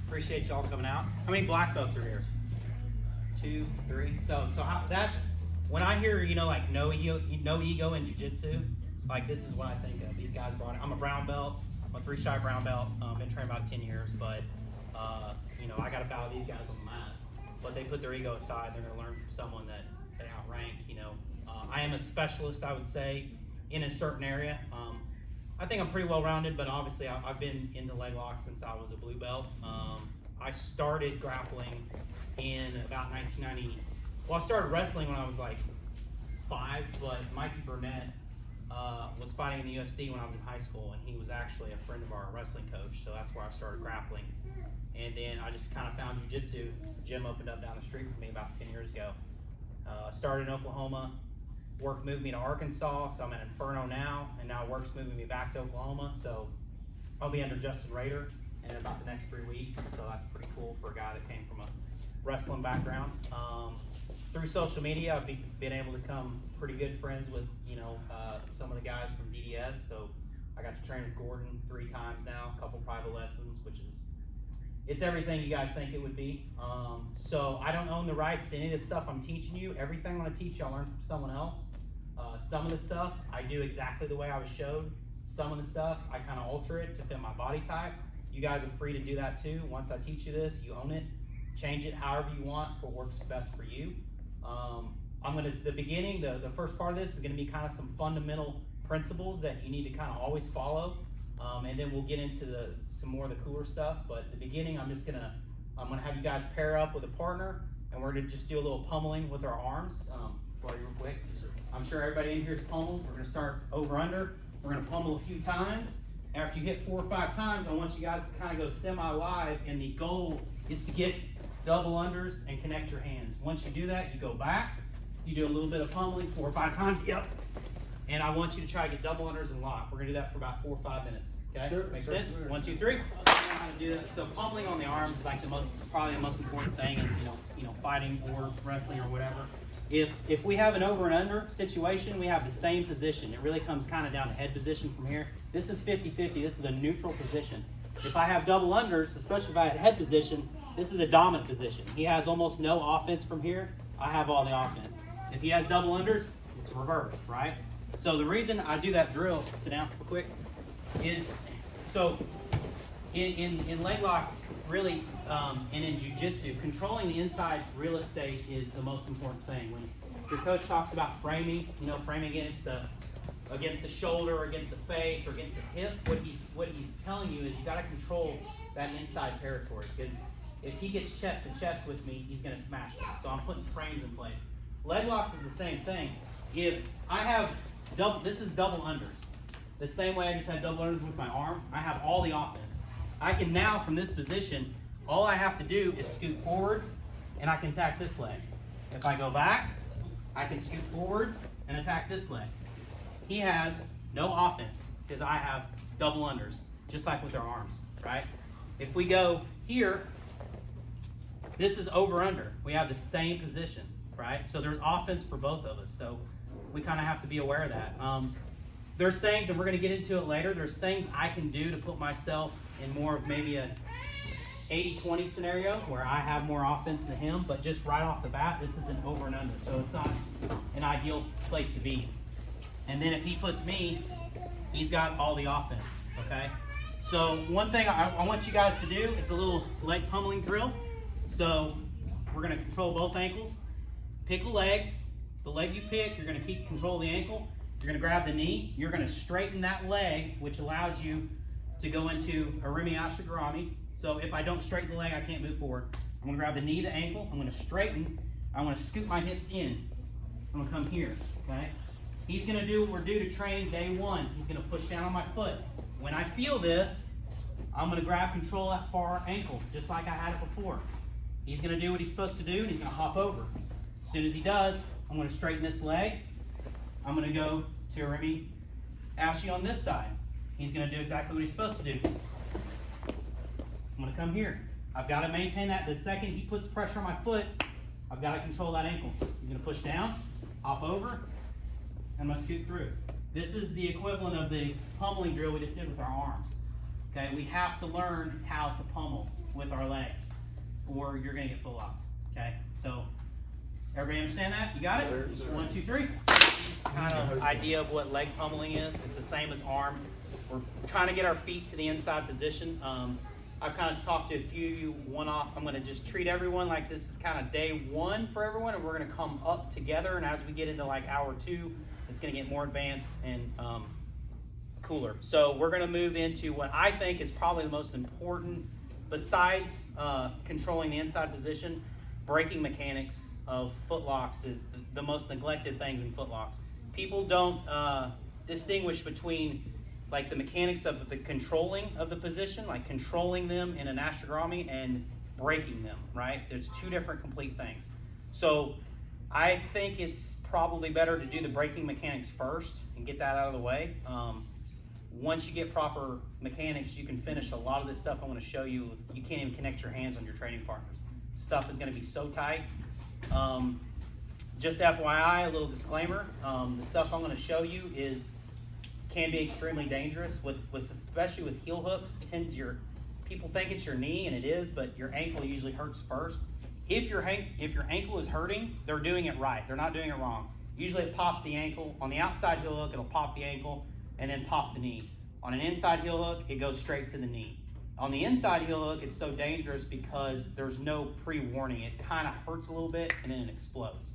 Appreciate y'all coming out. How many black belts are here? 2, 3. So that's when I hear, like no ego in jiu-jitsu, like this is what I think of. These guys brought it. I'm a brown belt. I'm a 3-stripe brown belt. Been training about 10 years, but I got to bow these guys on the mat. But they put their ego aside. They're going to learn from someone that they outrank. I am a specialist, I would say, in a certain area. I think I'm pretty well-rounded, but obviously I've been into leg locks since I was a blue belt. I started grappling in about 1990. Well, I started wrestling when I was like 5, but Mikey Burnett was fighting in the UFC when I was in high school, and he was actually a friend of our wrestling coach, so that's where I started grappling. And then I just kind of found jiu-jitsu. The gym opened up down the street from me about 10 years ago. Started in Oklahoma. Work moved me to Arkansas, so I'm at Inferno now, and now work's moving me back to Oklahoma, so I'll be under Justin Rader in about the next 3 weeks, so that's pretty cool for a guy that came from a wrestling background. Through social media, I've been able to become pretty good friends with, some of the guys from DDS, so I got to train with Gordon 3 times now, a couple private lessons, it's everything you guys think it would be. So I don't own the rights to any of this stuff I'm teaching you. Everything I'm going to teach you, I'll learn from someone else. Some of the stuff I do exactly the way I was showed. Some of the stuff I kind of alter it to fit my body type. You guys are free to do that too. Once I teach you this, you own it. Change it however you want, what works best for you. The beginning, the first part of this is going to be kind of some fundamental principles that you need to kind of always follow. And then we'll get into some more of the cooler stuff. But the beginning, I'm gonna have you guys pair up with a partner, and we're gonna just do a little pummeling with our arms. While you're quick, I'm sure everybody in here is pummeled. We're gonna start over under. We're gonna pummel a few times. After you hit 4 or 5 times, I want you guys to kind of go semi-live, and the goal is to get double unders and connect your hands. Once you do that, you go back. You do a little bit of pummeling 4 or 5 times. Yep. And I want you to try to get double unders and lock. We're gonna do that for about 4 or 5 minutes. Okay? Sure, Make sure, sense? sure. 1, 2, 3. How to do that. So pummeling on the arms is like probably the most important thing in fighting or wrestling or whatever. If we have an over and under situation, we have the same position. It really comes kind of down to head position from here. This is 50-50. This is a neutral position. If I have double unders, especially if I had head position, this is a dominant position. He has almost no offense from here. I have all the offense. If he has double unders, it's reversed, right? So the reason I do that drill, sit down real quick, is so in leg locks, really, and in jiu-jitsu, controlling the inside real estate is the most important thing. When your coach talks about framing, framing against the shoulder, or against the face, or against the hip, what he's telling you is you got to control that inside territory, because if he gets chest to chest with me, he's going to smash me. So I'm putting frames in place. Leg locks is the same thing. If I have this is double unders. The same way I just had double unders with my arm, I have all the offense. I can now, from this position, all I have to do is scoot forward, and I can attack this leg. If I go back, I can scoot forward and attack this leg. He has no offense, because I have double unders, just like with our arms, right? If we go here, this is over under. We have the same position, right? So there's offense for both of us. So we kind of have to be aware of that. There's things, and we're going to get into it later, there's things I can do to put myself in more of maybe a 80-20 scenario where I have more offense than him, but just right off the bat, this is an over and under, so it's not an ideal place to be. And then if he puts me, he's got all the offense, okay? So one thing I want you guys to do, it's a little leg pummeling drill. So we're going to control both ankles. Pick a leg. The leg you pick, you're going to keep control of the ankle. You're going to grab the knee. You're going to straighten that leg, which allows you to go into a Rimi Ashigarami. So if I don't straighten the leg, I can't move forward. I'm going to grab the knee, the ankle. I'm going to straighten. I'm going to scoot my hips in. I'm going to come here, okay? He's going to do what we're due to train day 1. He's going to push down on my foot. When I feel this, I'm going to grab control of that far ankle, just like I had it before. He's going to do what he's supposed to do, and he's going to hop over. As soon as he does, I'm going to straighten this leg. I'm going to go to a Rimi Ashi on this side. He's going to do exactly what he's supposed to do. I'm going to come here. I've got to maintain that. The second he puts pressure on my foot, I've got to control that ankle. He's going to push down, hop over, and I'm going to scoot through. This is the equivalent of the pummeling drill we just did with our arms. Okay, we have to learn how to pummel. with our legs, or you're gonna get foot locked, okay? So, everybody understand that? You got it? Sure, sir. 1, 2, 3. Kind of idea of what leg pummeling is. It's the same as arm. We're trying to get our feet to the inside position. I've kind of talked to a few of you one-off. I'm gonna just treat everyone like this is kind of day 1 for everyone, and we're gonna come up together, and as we get into like hour 2, it's gonna get more advanced and cooler. So we're gonna move into what I think is probably the most important, besides controlling the inside position. Breaking mechanics of footlocks is the most neglected things in footlocks. People don't distinguish between like the mechanics of the controlling of the position, like controlling them in an ashigarami, and breaking them, right? There's 2 different complete things. So I think it's probably better to do the breaking mechanics first and get that out of the way. Once you get proper mechanics, you can finish a lot of this stuff I'm going to show you. You can't even connect your hands on your training partners. Stuff is going to be so tight. Just FYI, a little disclaimer, the stuff I'm going to show you can be extremely dangerous, especially with heel hooks. People think it's your knee, and it is, but your ankle usually hurts first. If your ankle is hurting, they're doing it right. They're not doing it wrong. Usually it pops the ankle. On the outside heel hook, it'll pop the ankle and then pop the knee. On an inside heel hook, it goes straight to the knee. On the inside heel hook, it's so dangerous because there's no pre-warning. It kind of hurts a little bit and then it explodes.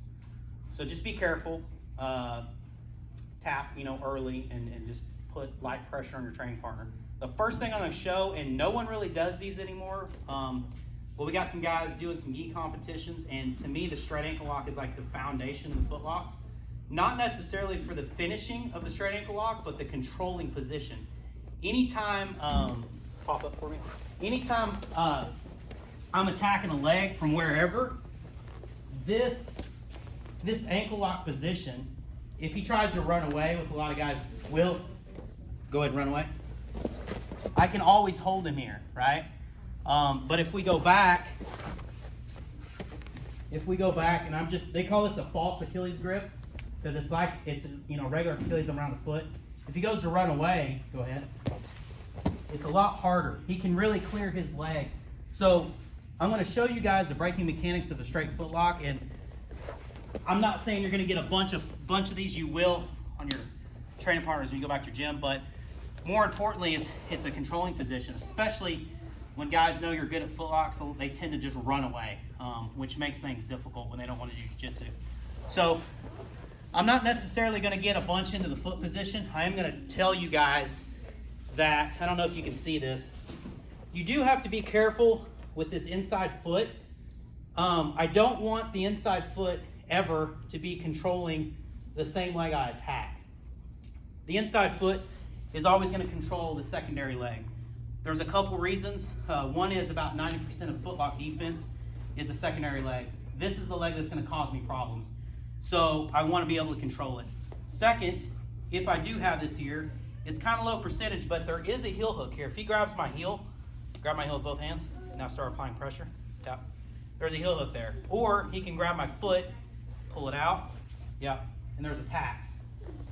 So just be careful. Tap, early and just put light pressure on your training partner. The first thing I'm going to show, and no one really does these anymore, but we got some guys doing some gi competitions, and to me the straight ankle lock is like the foundation of the foot locks. Not necessarily for the finishing of the straight ankle lock, but the controlling position. Anytime, pop up for me. Anytime I'm attacking a leg from wherever, this ankle lock position, if he tries to run away, with a lot of guys will, go ahead and run away. I can always hold him here, right? But if we go back, and they call this a false Achilles grip, because it's regular Achilles around the foot. If he goes to run away, go ahead. It's a lot harder. He can really clear his leg. So I'm going to show you guys the breaking mechanics of a straight foot lock, and I'm not saying you're going to get a bunch of these. You will on your training partners when you go back to your gym, but more importantly is it's a controlling position, especially when guys know you're good at foot locks. So they tend to just run away, which makes things difficult when they don't want to do jiu-jitsu. So I'm not necessarily going to get a bunch into the foot position. I am going to tell you guys that, I don't know if you can see this, you do have to be careful with this inside foot. I don't want the inside foot ever to be controlling the same leg I attack. The inside foot is always going to control the secondary leg. There's a couple reasons. One is about 90% of footlock defense is the secondary leg. This is the leg that's going to cause me problems. So I want to be able to control it. Second, if I do have this here, it's kind of low percentage, but there is a heel hook here. If he grabs my heel, grab my heel with both hands, now start applying pressure, tap. There's a heel hook there. Or he can grab my foot, pull it out, yeah, and there's a tax.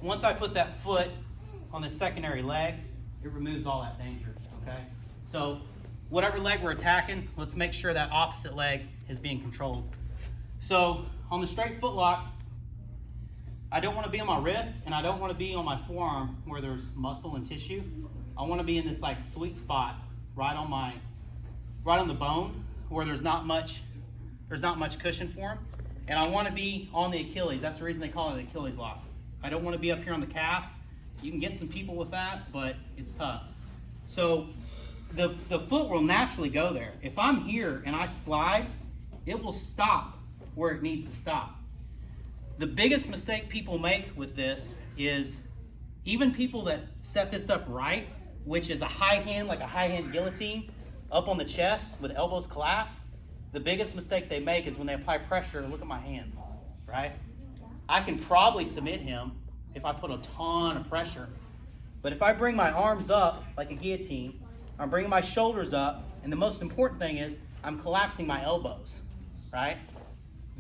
Once I put that foot on the secondary leg, it removes all that danger, okay? So whatever leg we're attacking, let's make sure that opposite leg is being controlled. So on the straight foot lock, I don't want to be on my wrist, and I don't want to be on my forearm where there's muscle and tissue. I want to be in this like sweet spot right on the bone where there's not much cushion for him. And I want to be on the Achilles. That's the reason they call it an Achilles lock. I don't want to be up here on the calf. You can get some people with that, but it's tough. So the foot will naturally go there. If I'm here and I slide, it will stop where it needs to stop. The biggest mistake people make with this is even people that set this up right, which is a high hand, like a high hand guillotine, up on the chest with elbows collapsed, the biggest mistake they make is when they apply pressure, look at my hands, right? I can probably submit him if I put a ton of pressure. But if I bring my arms up like a guillotine, I'm bringing my shoulders up, and the most important thing is I'm collapsing my elbows, right?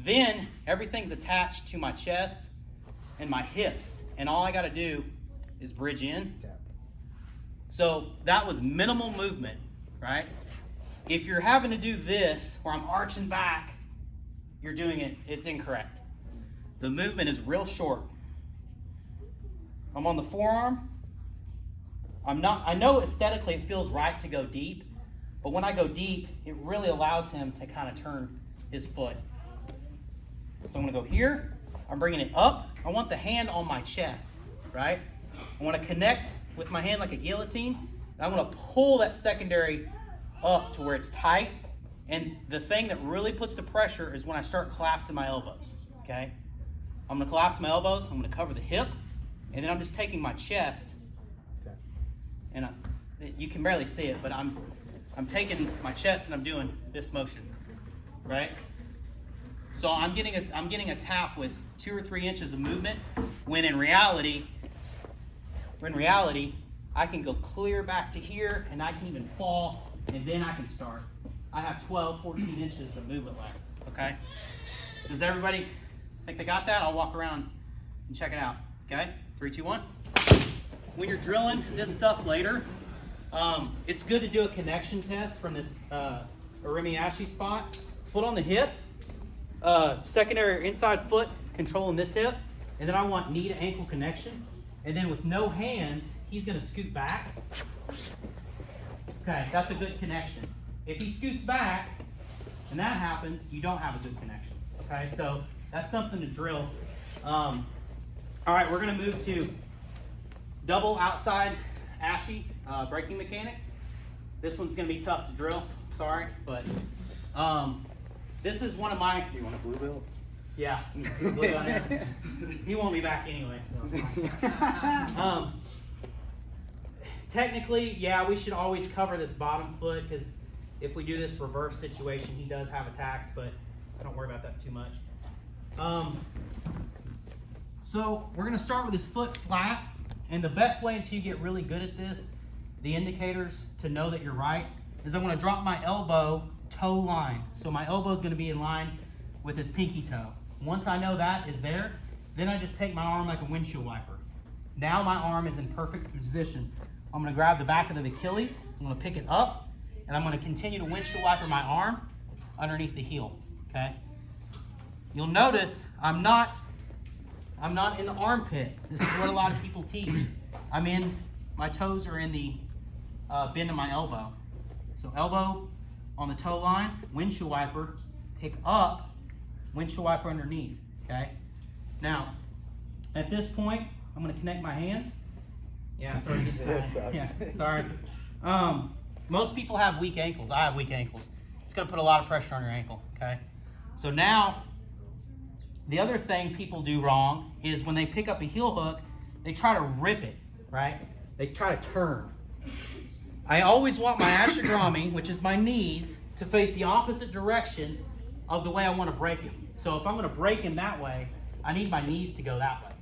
Then everything's attached to my chest and my hips, and all I got to do is bridge in. So that was minimal movement, right? if you're having to do this, where I'm arching back, you're doing it, it's incorrect. The movement is real short. I'm on the forearm. I know aesthetically it feels right to go deep, but when I go deep, it really allows him to kind of turn his foot. So I'm gonna go here, I'm bringing it up. I want the hand on my chest, right? I wanna connect with my hand like a guillotine. And I'm gonna pull that secondary up to where it's tight. And the thing that really puts the pressure is when I start collapsing my elbows, okay? I'm gonna collapse my elbows, I'm gonna cover the hip, and then I'm just taking my chest, and you can barely see it, but I'm taking my chest and I'm doing this motion, right? So I'm getting a tap with 2 or 3 inches of movement, when in reality, I can go clear back to here, and I can even fall, and then I can start. I have 12, 14 inches of movement left, okay? Does everybody think they got that? I'll walk around and check it out, okay? 3, 2, 1. When you're drilling this stuff later, it's good to do a connection test from this Arimiashi spot. Foot on the hip, secondary inside foot controlling this hip, and then I want knee to ankle connection. And then with no hands, he's gonna scoot back. Okay, that's a good connection. If he scoots back and that happens, you don't have a good connection. Okay, so that's something to drill. All right, we're gonna move to double outside Ashi braking mechanics. This one's gonna be tough to drill, sorry, but this is one of my... You want a blue belt? Yeah, blue on there. He won't be back anyway, so. Technically, yeah, we should always cover this bottom foot, because if we do this reverse situation, he does have attacks, but I don't worry about that too much. So we're gonna start with his foot flat, and the best way until you get really good at this, the indicators to know that you're right, is I'm gonna drop my elbow toe line. So my elbow is gonna be in line with his pinky toe. Once I know that is there, then I just take my arm like a windshield wiper. Now my arm is in perfect position. I'm gonna grab the back of the Achilles, I'm gonna pick it up, and I'm gonna continue to windshield wiper my arm underneath the heel, okay? You'll notice I'm not in the armpit. This is what a lot of people teach. My toes are in the bend of my elbow. So elbow on the toe line, windshield wiper, pick up, windshield wiper underneath, okay? Now, at this point, I'm gonna connect my hands. Yeah, it's already getting That sucks. Yeah, sorry. Most people have weak ankles. I have weak ankles. It's gonna put a lot of pressure on your ankle, okay? So now, the other thing people do wrong is when they pick up a heel hook, they try to rip it, right? They try to turn. I always want my ashigarami, which is my knees, to face the opposite direction of the way I want to break him. So if I'm going to break him that way, I need my knees to go that way.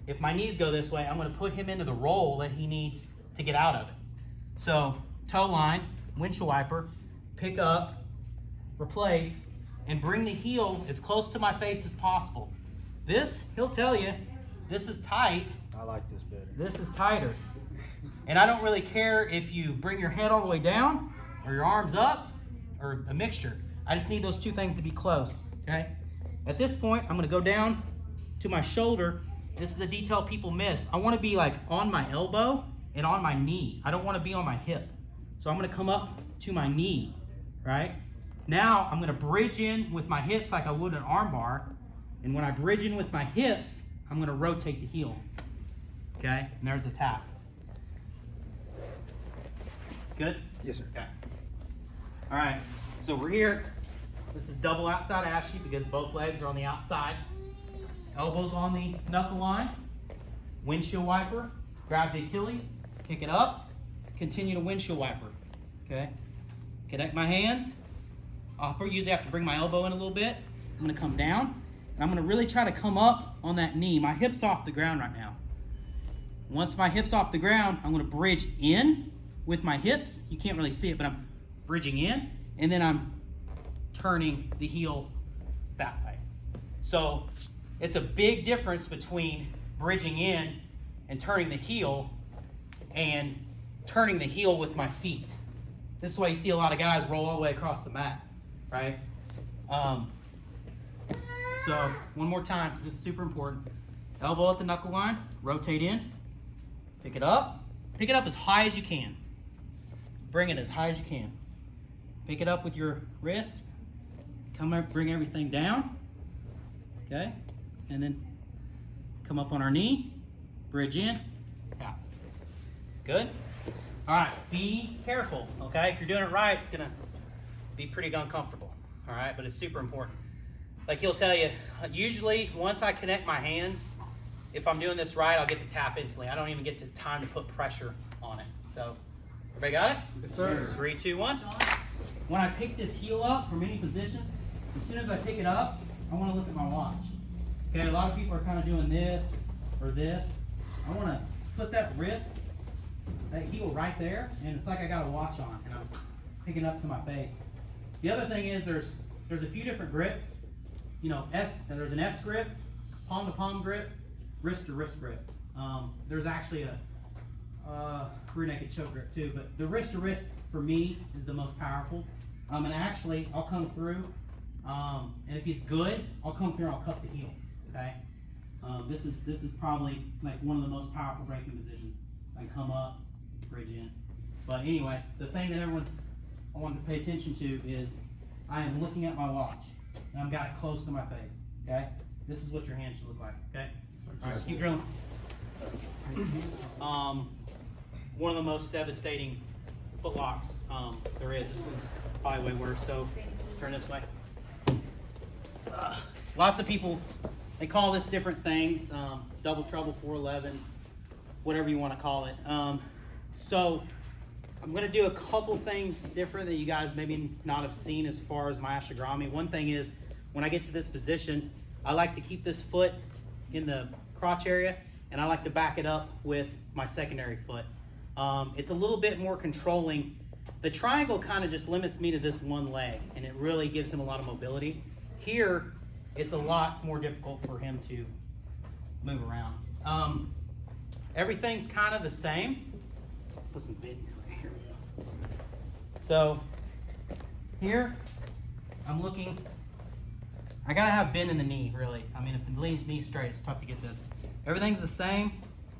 If my knees go this way, I'm going to put him into the roll that he needs to get out of it. So toe line, windshield wiper, pick up, replace, and bring the heel as close to my face as possible. This, he'll tell you, this is tight. I like this better. This is tighter. And I don't really care if you bring your head all the way down or your arms up or a mixture. I just need those two things to be close, okay? At this point, I'm gonna go down to my shoulder. This is a detail people miss. I wanna be like on my elbow and on my knee. I don't wanna be on my hip. So I'm gonna come up to my knee, right? Now I'm gonna bridge in with my hips like I would an arm bar. And when I bridge in with my hips, I'm gonna rotate the heel, okay? And there's the tap. Good? Yes, sir. Okay. All right, so we're here. This is double outside Ashi because both legs are on the outside. Elbows on the knuckle line. Windshield wiper. Grab the Achilles. Pick it up. Continue to windshield wiper. Okay. Connect my hands. I'll usually have to bring my elbow in a little bit. I'm going to come down. And I'm going to really try to come up on that knee. My hip's off the ground right now. Once my hip's off the ground, I'm going to bridge in with my hips. You can't really see it, but I'm bridging in. And then I'm turning the heel that way. So it's a big difference between bridging in and turning the heel with my feet. This is why you see a lot of guys roll all the way across the mat, right? So one more time, because this is super important. Elbow at the knuckle line, rotate in, pick it up as high as you can. Bring it as high as you can. Pick it up with your wrist, come up, bring everything down, okay? And then come up on our knee, bridge in, tap. Good? All right, be careful, okay? If you're doing it right, it's gonna be pretty uncomfortable, all right? But it's super important. Like he'll tell you, usually once I connect my hands, if I'm doing this right, I'll get the tap instantly. I don't even get the time to put pressure on it. So, everybody got it? Yes, sir. 3, 2, 1. When I pick this heel up from any position, as soon as I pick it up, I want to look at my watch. Okay, a lot of people are kind of doing this or this. I want to put that wrist, that heel right there, and it's like I got a watch on, and I'm picking up to my face. The other thing is there's a few different grips. You know, there's an S grip, palm to palm grip, wrist to wrist grip. There's actually a rear naked choke grip too, but the wrist to wrist for me is the most powerful. And actually, I'll come through, and if he's good, I'll come through and I'll cup the heel. Okay, this is probably like one of the most powerful breaking positions. I come up, bridge in. But anyway, the thing that I want to pay attention to is I am looking at my watch. And I've got it close to my face, okay? This is what your hand should look like, okay? All right, keep drilling. One of the most devastating foot locks there is. This one's probably way worse, so turn this way. Lots of people, they call this different things, double trouble 411, whatever you want to call it. So I'm going to do a couple things different that you guys maybe not have seen as far as my ashigarami. One thing is, when I get to this position, I like to keep this foot in the crotch area, and I like to back it up with my secondary foot. It's a little bit more controlling. The triangle kind of just limits me to this one leg, and it really gives him a lot of mobility. Here, it's a lot more difficult for him to move around. Everything's kind of the same. Put some bit in right here. So here, I'm looking, I gotta have bend in the knee, really. I mean, if the knee's straight, it's tough to get this. Everything's the same.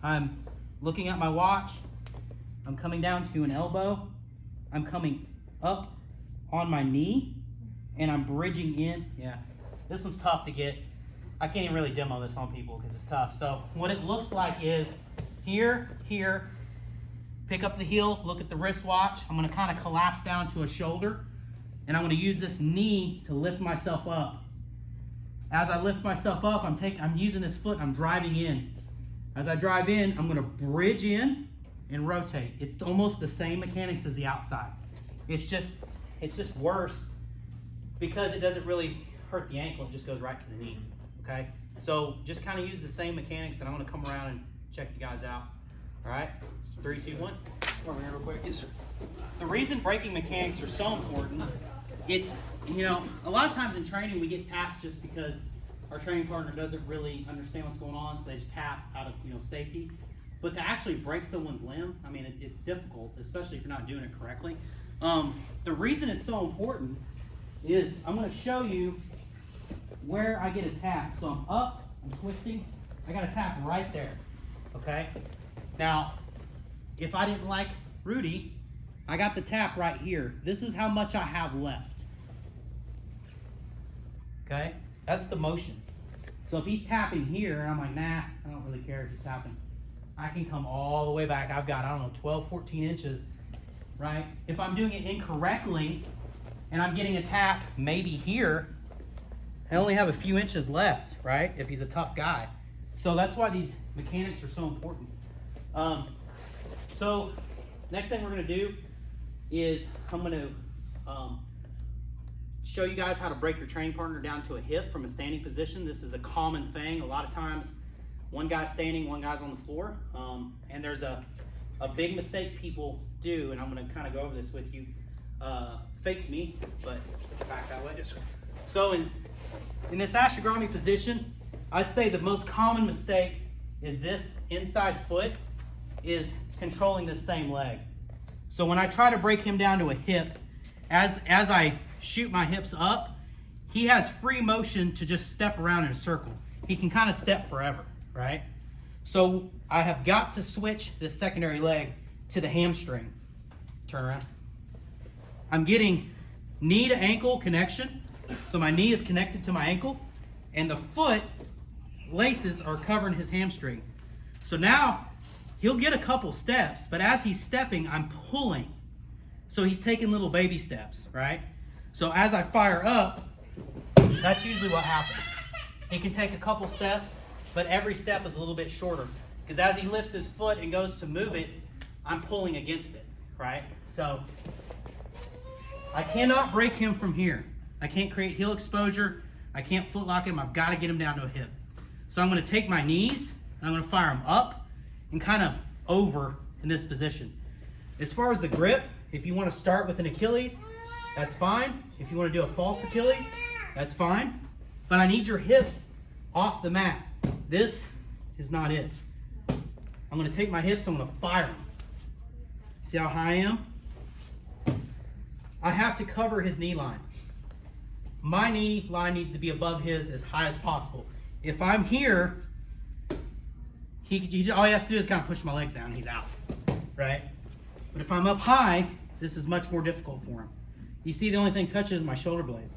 I'm looking at my watch. I'm coming down to an elbow. I'm coming up on my knee, and I'm bridging in. Yeah, this one's tough to get. I can't even really demo this on people because it's tough. So what it looks like is here, pick up the heel, look at the wristwatch. I'm gonna kind of collapse down to a shoulder, and I'm gonna use this knee to lift myself up. As I lift myself up, I'm using this foot, I'm driving in. As I drive in, I'm gonna bridge in and rotate. It's almost the same mechanics as the outside. It's just worse because it doesn't really hurt the ankle, it just goes right to the knee, okay? So just kind of use the same mechanics, and I'm gonna come around and check you guys out. All right, 3, 2, 1. Come over here real quick. Yes, sir. The reason breaking mechanics are so important, it's, you know, a lot of times in training we get tapped just because our training partner doesn't really understand what's going on, so they just tap out of, you know, safety. But to actually break someone's limb, I mean, it's difficult, especially if you're not doing it correctly. The reason it's so important is I'm going to show you where I get a tap. So I'm up, I'm twisting, I got a tap right there, okay? Now, if I didn't like Rudy, I got the tap right here. This is how much I have left, okay? That's the motion. So if he's tapping here, and I'm like, nah, I don't really care if he's tapping. I can come all the way back. I've got, I don't know, 12, 14 inches, right? If I'm doing it incorrectly, and I'm getting a tap maybe here, I only have a few inches left, right? If he's a tough guy. So that's why these mechanics are so important. So next thing we're gonna do is I'm gonna show you guys how to break your training partner down to a hip from a standing position. This is a common thing. A lot of times, one guy's standing, one guy's on the floor. And there's a big mistake people do, and I'm gonna kind of go over this with you. Face me, but put your back that way. Yes, sir. So in this ashigarami position, I'd say the most common mistake is this inside foot is controlling this same leg. So when I try to break him down to a hip, as I shoot my hips up, he has free motion to just step around in a circle. He can kind of step forever, right? So I have got to switch this secondary leg to the hamstring. Turn around. I'm getting knee to ankle connection. So my knee is connected to my ankle, and the foot laces are covering his hamstring. So now he'll get a couple steps, but as he's stepping, I'm pulling. So he's taking little baby steps, right? So as I fire up, that's usually what happens. He can take a couple steps, but every step is a little bit shorter. Because as he lifts his foot and goes to move it, I'm pulling against it, right? So I cannot break him from here. I can't create heel exposure. I can't foot lock him. I've got to get him down to a hip. So I'm going to take my knees, and I'm going to fire him up and kind of over in this position. As far as the grip, if you want to start with an Achilles, that's fine. If you want to do a false Achilles, that's fine. But I need your hips off the mat. This is not it. I'm going to take my hips, I'm going to fire them. See how high I am? I have to cover his knee line. My knee line needs to be above his as high as possible. If I'm here, all he has to do is kind of push my legs down and he's out, right? But if I'm up high, this is much more difficult for him. You see the only thing touches is my shoulder blades.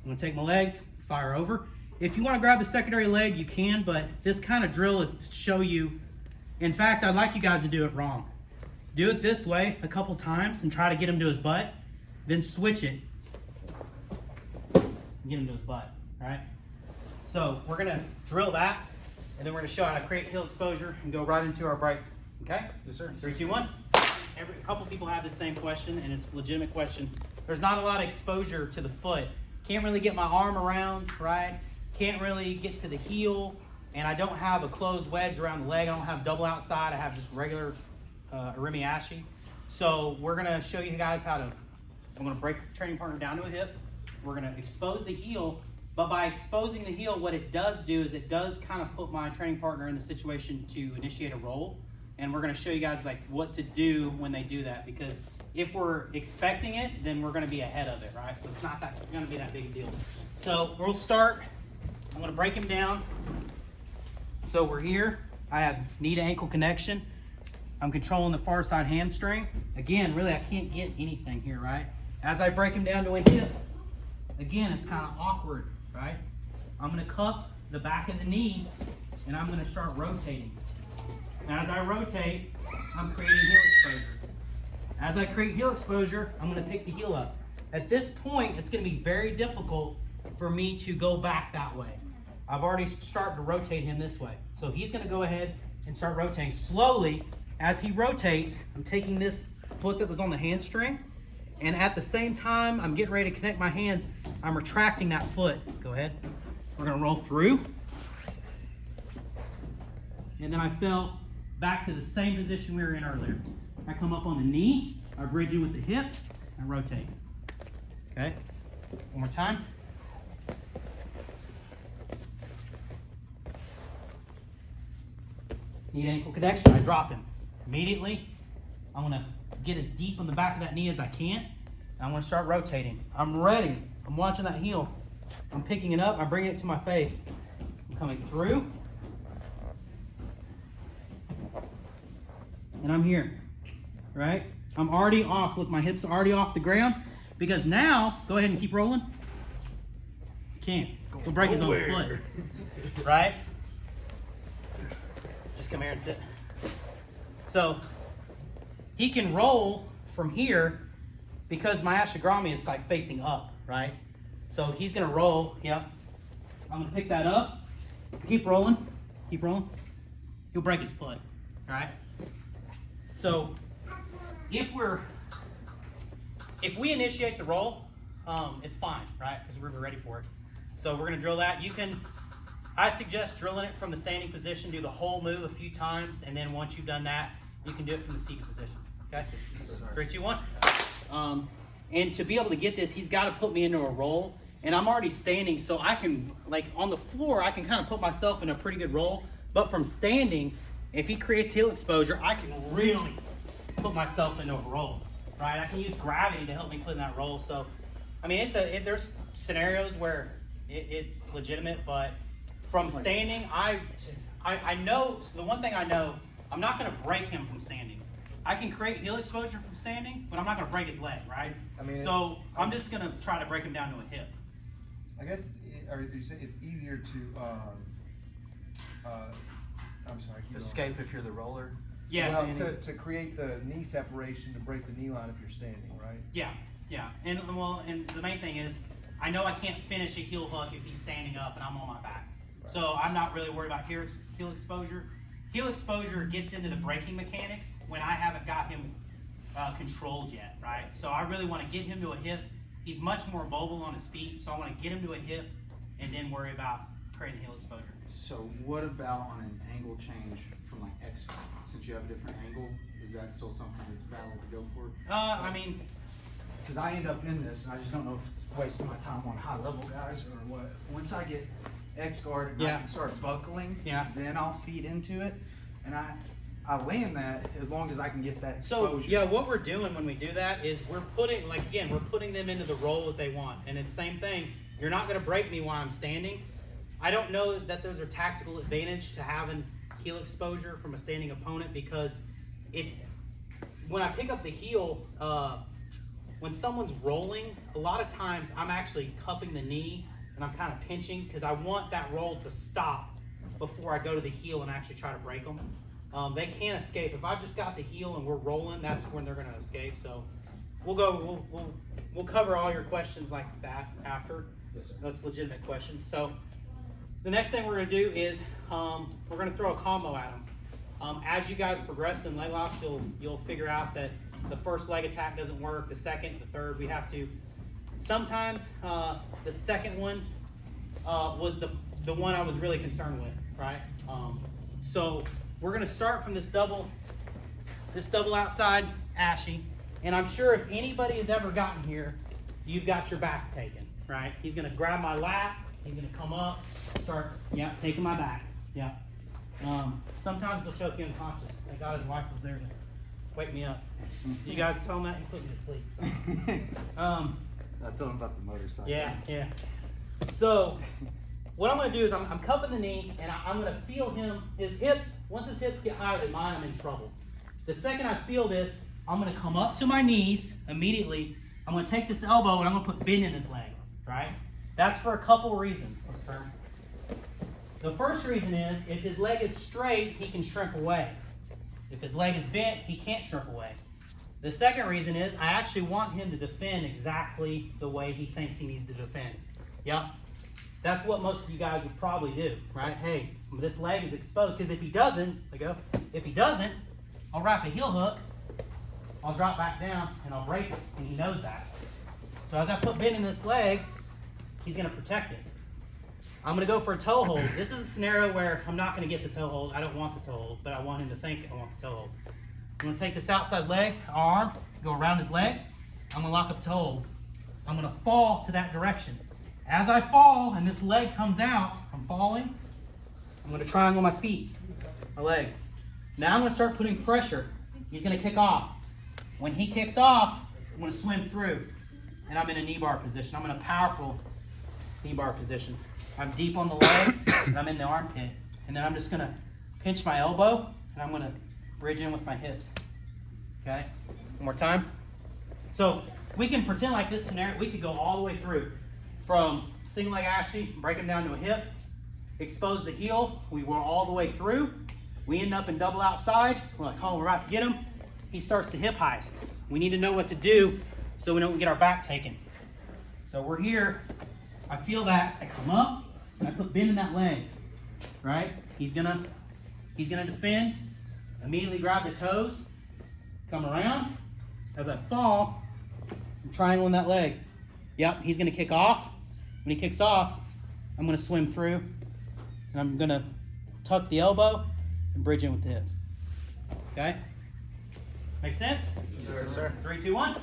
I'm going to take my legs, fire over. If you want to grab the secondary leg, you can, but this kind of drill is to show you. In fact, I'd like you guys to do it wrong. Do it this way a couple times and try to get him to his butt. Then switch it and get him to his butt, all right? So we're going to drill that, and then we're going to show how to create heel exposure and go right into our breaks, okay? Yes, sir. 3, 2, 1. A couple people have the same question, and it's a legitimate question. There's not a lot of exposure to the foot. Can't really get my arm around, right? Can't really get to the heel, and I don't have a closed wedge around the leg. I don't have double outside. I have just regular Arimi Ashi. So we're going to show you guys how to, I'm going to break the training partner down to a hip. We're going to expose the heel, but by exposing the heel, what it does do is it does kind of put my training partner in the situation to initiate a roll. And we're going to show you guys like what to do when they do that, because if we're expecting it, then we're going to be ahead of it, right? So it's not going to be that big a deal. So we'll start. I'm going to break him down. So we're here. I have knee to ankle connection. I'm controlling the far side hamstring. Again, really, I can't get anything here, right? As I break him down to a hip, again, it's kind of awkward, right? I'm going to cup the back of the knee, and I'm going to start rotating. As I rotate, I'm creating heel exposure. As I create heel exposure, I'm going to pick the heel up. At this point, it's going to be very difficult for me to go back that way. I've already started to rotate him this way. So he's going to go ahead and start rotating. Slowly, as he rotates, I'm taking this foot that was on the hamstring, and at the same time, I'm getting ready to connect my hands, I'm retracting that foot. Go ahead. We're going to roll through. And then I fell back to the same position we were in earlier. I come up on the knee, I bridge in with the hip, and rotate. Okay? One more time. Knee to ankle connection, I drop him. Immediately, I'm going to get as deep on the back of that knee as I can. And I'm going to start rotating. I'm ready. I'm watching that heel. I'm picking it up, I'm bringing it to my face. I'm coming through. And I'm here, right? I'm already off. Look, my hips are already off the ground, because now, go ahead and keep rolling. Can't. He'll break his own foot, right? Just come here and sit. So he can roll from here because my ashigarami is like facing up, right? So he's gonna roll, yep. I'm gonna pick that up, keep rolling, keep rolling. He'll break his foot, all right? So if we initiate the roll, it's fine, right? Because we're ready for it. So we're gonna drill that. I suggest drilling it from the standing position, do the whole move a few times, and then once you've done that, you can do it from the seated position, okay? 3, 2, 1. And to be able to get this, he's gotta put me into a roll, and I'm already standing, so I can, like on the floor, I can kind of put myself in a pretty good roll, but from standing, if he creates heel exposure, I can really put myself into a roll, right? I can use gravity to help me put in that roll. So, I mean, there's scenarios where it's legitimate, but from standing, I know, so the one thing I know, I'm not gonna break him from standing. I can create heel exposure from standing, but I'm not gonna break his leg, right? I mean, so I'm just gonna try to break him down to a hip. I guess, or you say it's easier to, I'm sorry, escape if you're the roller. Yes. Well, to create the knee separation to break the knee line if you're standing, right? Yeah, yeah. And the main thing is, I know I can't finish a heel hook if he's standing up and I'm on my back. Right. So I'm not really worried about heel exposure. Heel exposure gets into the braking mechanics when I haven't got him controlled yet, right? So I really want to get him to a hip. He's much more mobile on his feet, so I want to get him to a hip and then worry about creating heel exposure. So what about on an angle change from like X, since you have a different angle, is that still something that's valid to go for? I mean, because I end up in this and I just don't know if it's wasting my time on high level guys or what. Once I get X guard and I can start buckling, then I'll feed into it, and I land that as long as I can get that exposure. So yeah, what we're doing when we do that is we're putting them into the role that they want, and it's the same thing. You're not going to break me while I'm standing. I don't know that there's a tactical advantage to having heel exposure from a standing opponent, because it's when I pick up the heel, when someone's rolling, a lot of times I'm actually cupping the knee and I'm kind of pinching because I want that roll to stop before I go to the heel and actually try to break them. They can't escape. If I've just got the heel and we're rolling, that's when they're going to escape. So we'll cover all your questions like that after. Yes, sir. That's legitimate questions. So the next thing we're going to do is we're going to throw a combo at them. As you guys progress in leg locks, you'll figure out that the first leg attack doesn't work, the second, the third, we have to. Sometimes the second one was the one I was really concerned with, right? So we're going to start from this double outside ashy, and I'm sure if anybody has ever gotten here, you've got your back taken, right? He's going to grab my lap, he's going to come up, start, taking my back, Sometimes he'll choke you unconscious. Thank God his wife was there to wake me up. You guys tell him that? He put me to sleep. So. I told him about the motorcycle. Yeah. So what I'm going to do is I'm cupping the knee, and I'm going to feel his hips. Once his hips get higher than mine, I'm in trouble. The second I feel this, I'm going to come up to my knees immediately. I'm going to take this elbow and I'm going to put bend in his leg, right? That's for a couple reasons. Let's turn. The first reason is if his leg is straight, he can shrimp away. If his leg is bent, he can't shrimp away. The second reason is I actually want him to defend exactly the way he thinks he needs to defend. Yep. That's what most of you guys would probably do, right? Hey, this leg is exposed, because if he doesn't, I'll wrap a heel hook, I'll drop back down, and I'll break it, and he knows that. So as I put bend in this leg, he's going to protect it. I'm going to go for a toe hold. This is a scenario where I'm not going to get the toe hold. I don't want the toe hold, but I want him to think I want the toe hold. I'm going to take this outside leg, arm, go around his leg. I'm going to lock up toe hold. I'm going to fall to that direction. As I fall and this leg comes out, I'm falling. I'm going to triangle my feet, my legs. Now I'm going to start putting pressure. He's going to kick off. When he kicks off, I'm going to swim through, and I'm in a knee bar position. I'm in a powerful knee bar position. I'm deep on the leg, and I'm in the armpit. And then I'm just going to pinch my elbow, and I'm going to bridge in with my hips. Okay? One more time. So we can pretend like this scenario, we could go all the way through. From single leg ashy, break him down to a hip, expose the heel, we were all the way through. We end up in double outside. We're like, oh, we're about to get him. He starts to hip heist. We need to know what to do so we don't get our back taken. So we're here. I feel that. I come up and I put bend in that leg. Right? He's gonna defend. Immediately grab the toes. Come around. As I fall, I'm triangling that leg. Yep, he's gonna kick off. When he kicks off, I'm going to swim through, and I'm going to tuck the elbow and bridge in with the hips. Okay? Make sense? Yes, sir. 3, 2, 1.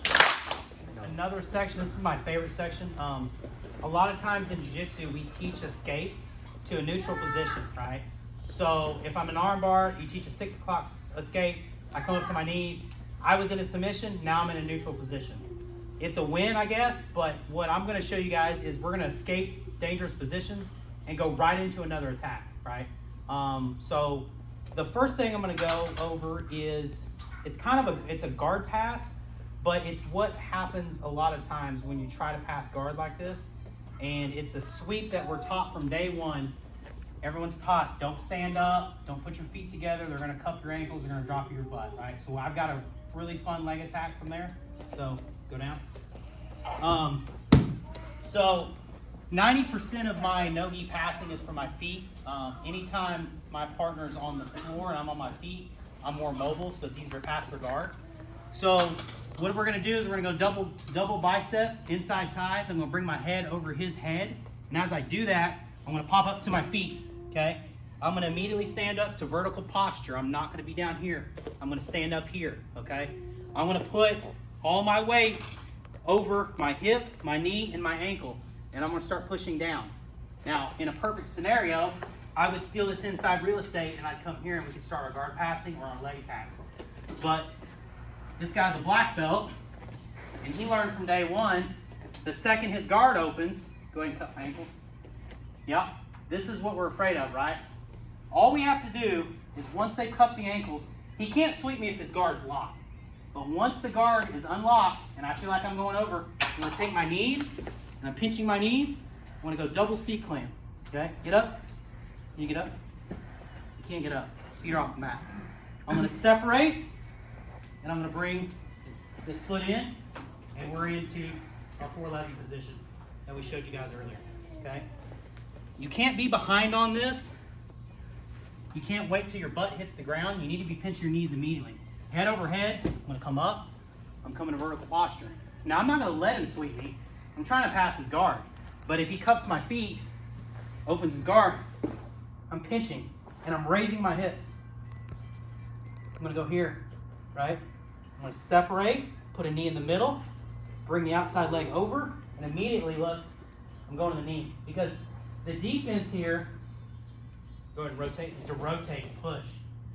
Another section. This is my favorite section. A lot of times in Jiu-Jitsu, we teach escapes to a neutral position, right? So if I'm an arm bar, you teach a 6 o'clock escape. I come up to my knees. I was in a submission, now I'm in a neutral position. It's a win, I guess, but what I'm gonna show you guys is we're gonna escape dangerous positions and go right into another attack, right? So the first thing I'm gonna go over is, it's a guard pass, but it's what happens a lot of times when you try to pass guard like this. And it's a sweep that we're taught from day one. Everyone's taught, don't stand up, don't put your feet together, they're gonna cup your ankles, they're gonna drop your butt, right? So I've got a really fun leg attack from there. So go down. So 90% of my no-gi passing is from my feet. Anytime my partner's on the floor and I'm on my feet, I'm more mobile, so it's easier to pass their guard. So what we're gonna do is we're gonna go double bicep, inside ties. I'm gonna bring my head over his head. And as I do that, I'm gonna pop up to my feet, okay? I'm gonna immediately stand up to vertical posture. I'm not gonna be down here. I'm gonna stand up here, okay? I'm gonna put all my weight over my hip, my knee, and my ankle. And I'm gonna start pushing down. Now, in a perfect scenario, I would steal this inside real estate and I'd come here and we could start our guard passing or our leg attacks. But this guy's a black belt and he learned from day one, the second his guard opens, go ahead and cut my ankles. Yep, this is what we're afraid of, right? All we have to do is once they cup the ankles, he can't sweep me if his guard's locked. But once the guard is unlocked and I feel like I'm going over, I'm gonna take my knees and I'm pinching my knees. I'm gonna go double C clamp, okay? Get up, you get up. You can't get up, feet are off the mat. I'm gonna separate and I'm gonna bring this foot in and we're into our 411 position that we showed you guys earlier, okay? You can't be behind on this. You can't wait till your butt hits the ground. You need to be pinching your knees immediately. Head over head, I'm gonna come up, I'm coming to vertical posture. Now I'm not gonna let him sweep me. I'm trying to pass his guard. But if he cups my feet, opens his guard, I'm pinching and I'm raising my hips. I'm gonna go here, right? I'm gonna separate, put a knee in the middle, bring the outside leg over, and immediately look, I'm going to the knee. Because the defense here, go ahead and rotate, is to rotate and push,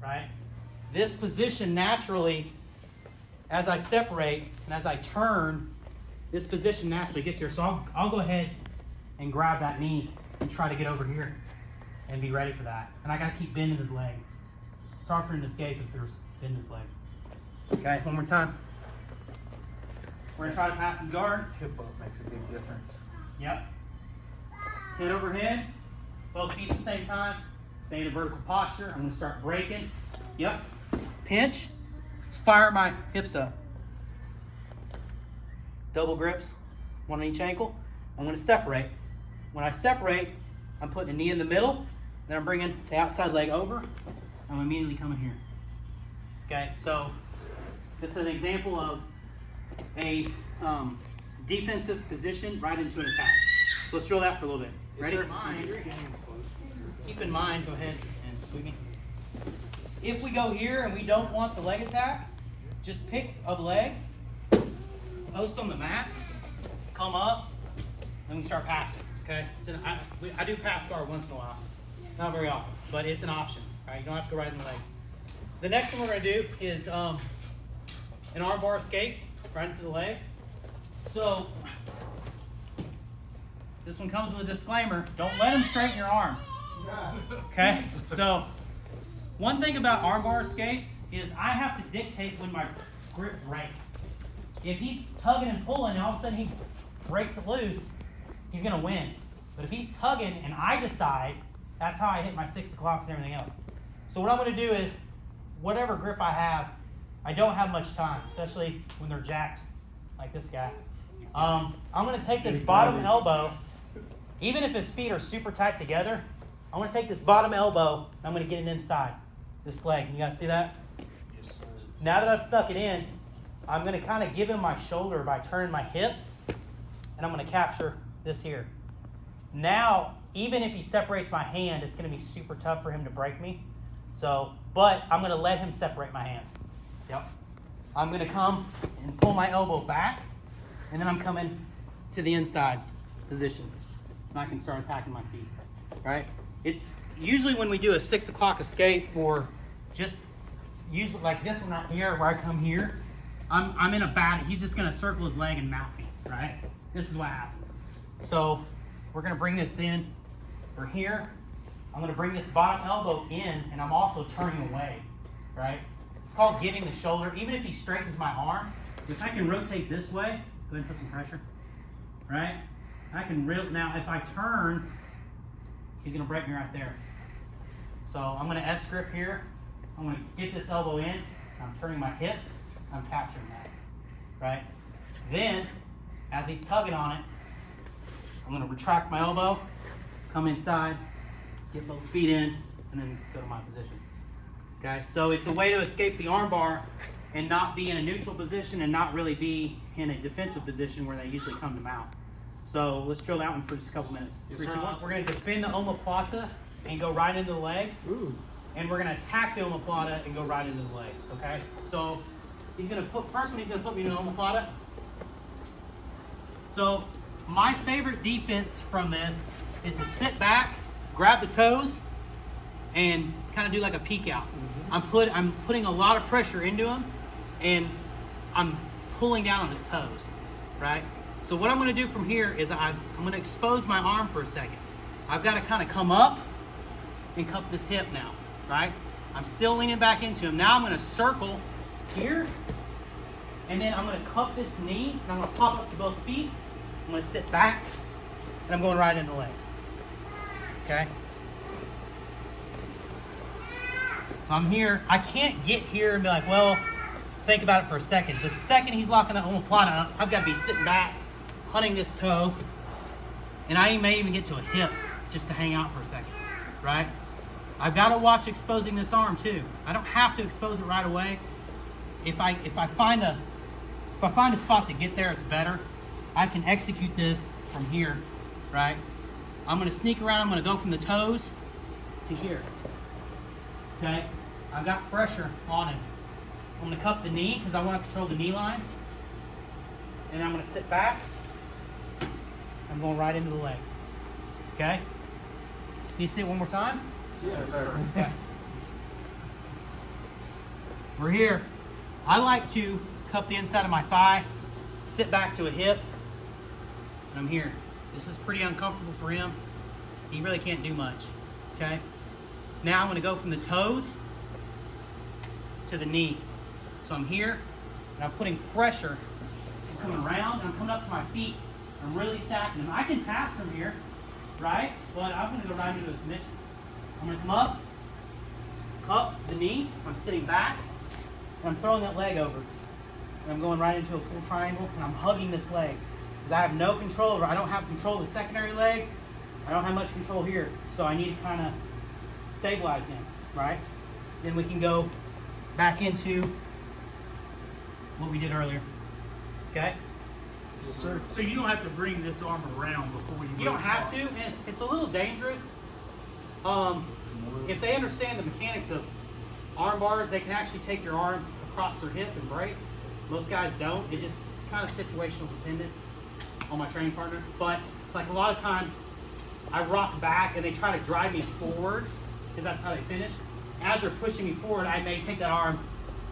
right? This position naturally, as I separate and as I turn, this position naturally gets here. So I'll go ahead and grab that knee and try to get over here and be ready for that. And I gotta keep bending his leg. It's hard for him to escape if there's bend his leg. Okay, one more time. We're gonna try to pass his guard. Hip up makes a big difference. Yep. Head over head, both feet at the same time. Stay in a vertical posture. I'm gonna start breaking. Yep. Pinch, fire my hips up. Double grips, one on each ankle. I'm gonna separate. When I separate, I'm putting a knee in the middle, then I'm bringing the outside leg over. I'm immediately coming here. Okay, so this is an example of a defensive position right into an attack. So let's drill that for a little bit. Ready? Keep in mind, go ahead and sweep me. If we go here and we don't want the leg attack, just pick a leg, post on the mat, come up, and we start passing. Okay? I do pass guard once in a while, not very often, but it's an option. All right, you don't have to go right in the legs. The next one we're going to do is an arm bar escape right into the legs. So this one comes with a disclaimer: don't let him straighten your arm. Okay? So one thing about arm bar escapes is I have to dictate when my grip breaks. If he's tugging and pulling and all of a sudden he breaks it loose, he's going to win. But if he's tugging and I decide, that's how I hit my 6 o'clocks and everything else. So what I'm going to do is, whatever grip I have, I don't have much time, especially when they're jacked like this guy. I'm going to take this bottom elbow, even if his feet are super tight together, I'm going to take this bottom elbow and I'm going to get it inside this leg. You guys see that? Yes, sir. Now that I've stuck it in, I'm going to kind of give him my shoulder by turning my hips, and I'm going to capture this here. Now, even if he separates my hand, it's going to be super tough for him to break me. So, but I'm going to let him separate my hands. Yep. I'm going to come and pull my elbow back, and then I'm coming to the inside position. And I can start attacking my feet. Right? It's usually when we do a 6 o'clock escape, or just usually like this one right here, where I come here I'm in a bad, he's just gonna circle his leg and mount me, right? This is what happens. So we're gonna bring this in. We're here. I'm gonna bring this bottom elbow in, and I'm also turning away, right? It's called giving the shoulder. Even if he straightens my arm, if I can rotate this way, go ahead and put some pressure, right? I can now if I turn, he's gonna break me right there. So I'm gonna S grip here. I'm gonna get this elbow in. I'm turning my hips. I'm capturing that, right? Then, as he's tugging on it, I'm gonna retract my elbow, come inside, get both feet in, and then go to my position. Okay, so it's a way to escape the arm bar and not be in a neutral position and not really be in a defensive position where they usually come to mount. So let's drill that one for just a couple minutes. Yes, 3, sir. 2, 1. We're gonna defend the omoplata and go right into the legs. Ooh. And we're gonna attack the omoplata and go right into the legs, okay? So he's gonna first one he's gonna put me in the omoplata. So my favorite defense from this is to sit back, grab the toes, and kind of do like a peek out. I'm putting a lot of pressure into him, and I'm pulling down on his toes, right? So what I'm gonna do from here is I'm gonna expose my arm for a second. I've gotta kind of come up and cup this hip now, right? I'm still leaning back into him. Now I'm gonna circle here, and then I'm gonna cup this knee, and I'm gonna pop up to both feet. I'm gonna sit back, and I'm going right into the legs, okay? So I'm here. I can't get here and be like, well, think about it for a second. The second he's locking that omoplata up, I've got to be sitting back, hunting this toe, and I may even get to a hip just to hang out for a second, right? I've got to watch exposing this arm too. I don't have to expose it right away. If I find a spot to get there, it's better. I can execute this from here, right? I'm going to sneak around. I'm going to go from the toes to here. Okay, I've got pressure on him. I'm going to cup the knee because I want to control the knee line. And I'm going to sit back. I'm going right into the legs. Okay? Can you see it one more time? Yes, sir. Okay. We're here. I like to cup the inside of my thigh, sit back to a hip, and I'm here. This is pretty uncomfortable for him. He really can't do much. Okay? Now I'm going to go from the toes to the knee. So I'm here, and I'm putting pressure. I'm coming around, and I'm coming up to my feet. I'm really stacking them. I can pass from here, right? But I'm going to go right into a submission. I'm going to come up, cup the knee. I'm sitting back, and I'm throwing that leg over. And I'm going right into a full triangle, and I'm hugging this leg. Because I have no control over it. I don't have control of the secondary leg. I don't have much control here. So I need to kind of stabilize him, right? Then we can go back into what we did earlier. Okay? Yes, sir. So you don't have to bring this arm around before you. You don't have to, and it's a little dangerous. If they understand the mechanics of arm bars, they can actually take your arm across their hip and break. Most guys don't. It's kind of situational dependent on my training partner. But like a lot of times, I rock back and they try to drive me forward because that's how they finish. As they're pushing me forward, I may take that arm.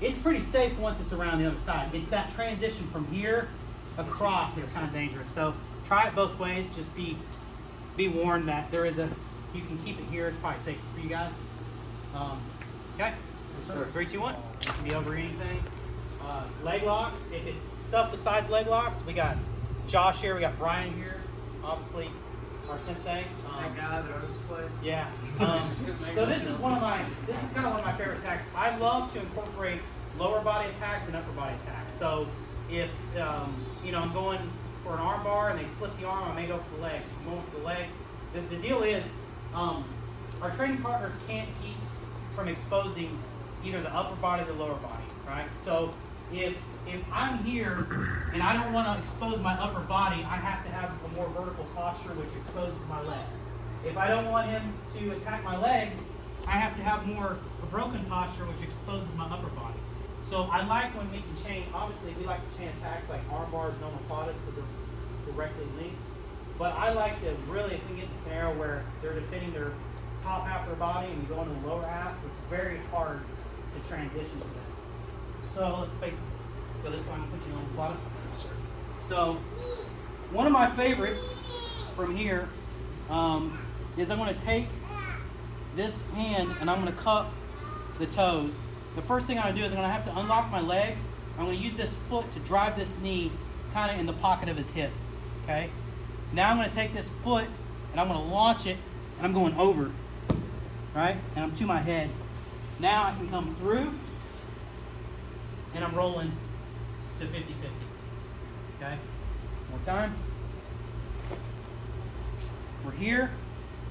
It's pretty safe once it's around the other side. It's that transition from here across that's kind of dangerous. So try it both ways. Just be warned that you can keep it here. It's probably safer for you guys. Okay? Yes, sir. 3, 2, 1. It can be over anything. Leg locks. If it's stuff besides leg locks, we got Josh here. We got Brian here. Obviously, our sensei. That guy that owns this place. Yeah. So this is kind of one of my favorite attacks. I love to incorporate lower body attacks and upper body attacks. So if I'm going for an arm bar and they slip the arm, I may go for the legs. I'm going for the legs. The deal is, our training partners can't keep from exposing either the upper body or the lower body, right? So if I'm here and I don't want to expose my upper body, I have to have a more vertical posture which exposes my legs. If I don't want him to attack my legs, I have to have more a broken posture which exposes my upper body. So I like when we can chain, obviously we like to chain attacks like arm bars and omoplatas because they're directly linked. But I like to really, if we get in a scenario where they're defending their top half of their body and we go into the lower half, it's very hard to transition to that. So let's face Go this way, I'm gonna put you on the bottom. So, one of my favorites from here is I'm gonna take this hand and I'm gonna cup the toes. The first thing I'm gonna do is I'm gonna have to unlock my legs. I'm gonna use this foot to drive this knee kind of in the pocket of his hip, okay? Now I'm gonna take this foot and I'm gonna launch it and I'm going over, right? And I'm to my head. Now I can come through and I'm rolling to 50-50, okay? One more time. We're here,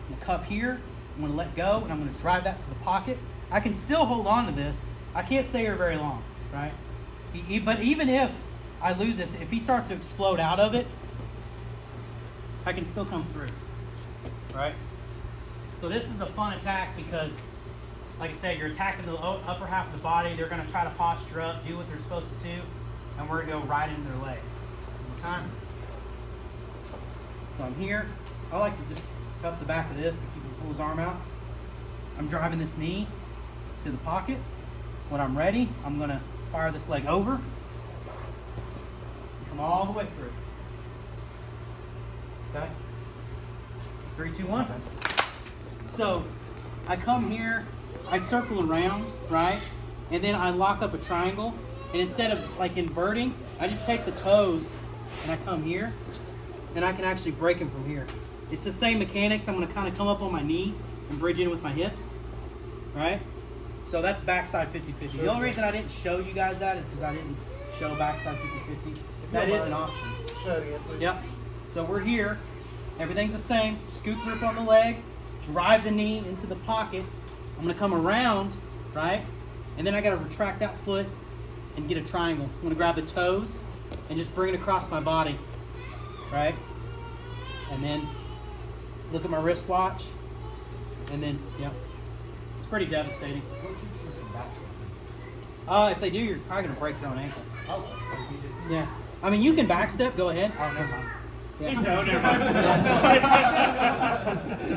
I'm gonna cup here, I'm gonna let go and I'm gonna drive that to the pocket. I can still hold on to this. I can't stay here very long, right? But even if I lose this, if he starts to explode out of it, I can still come through, right? So this is a fun attack because, like I said, you're attacking the upper half of the body. They're going to try to posture up, do what they're supposed to do, and we're going to go right into their legs. One more time. So I'm here. I like to just cup the back of this to keep him pull his arm out. I'm driving this knee to the pocket. When I'm ready, I'm going to fire this leg over. Come all the way through. Okay? 3, 2, 1. So I come here, I circle around, right? And then I lock up a triangle. And instead of like inverting, I just take the toes and I come here. And I can actually break him from here. It's the same mechanics. I'm going to kind of come up on my knee and bridge in with my hips, right? So that's backside 50-50. The only reason I didn't show you guys that is because I didn't show backside 50-50. That is an option. Show it again, please. Yep. So we're here. Everything's the same. Scoop grip on the leg. Drive the knee into the pocket. I'm going to come around, right? And then I got to retract that foot and get a triangle. I'm going to grab the toes and just bring it across my body, right? And then look at my wristwatch. And then, yep. It's pretty devastating. What keeps them from backstepping? If they do, you're probably going to break their own ankle. Oh, you did. Yeah. I mean, you can backstep. Go ahead. Oh, never mind. Yeah. So, never mind.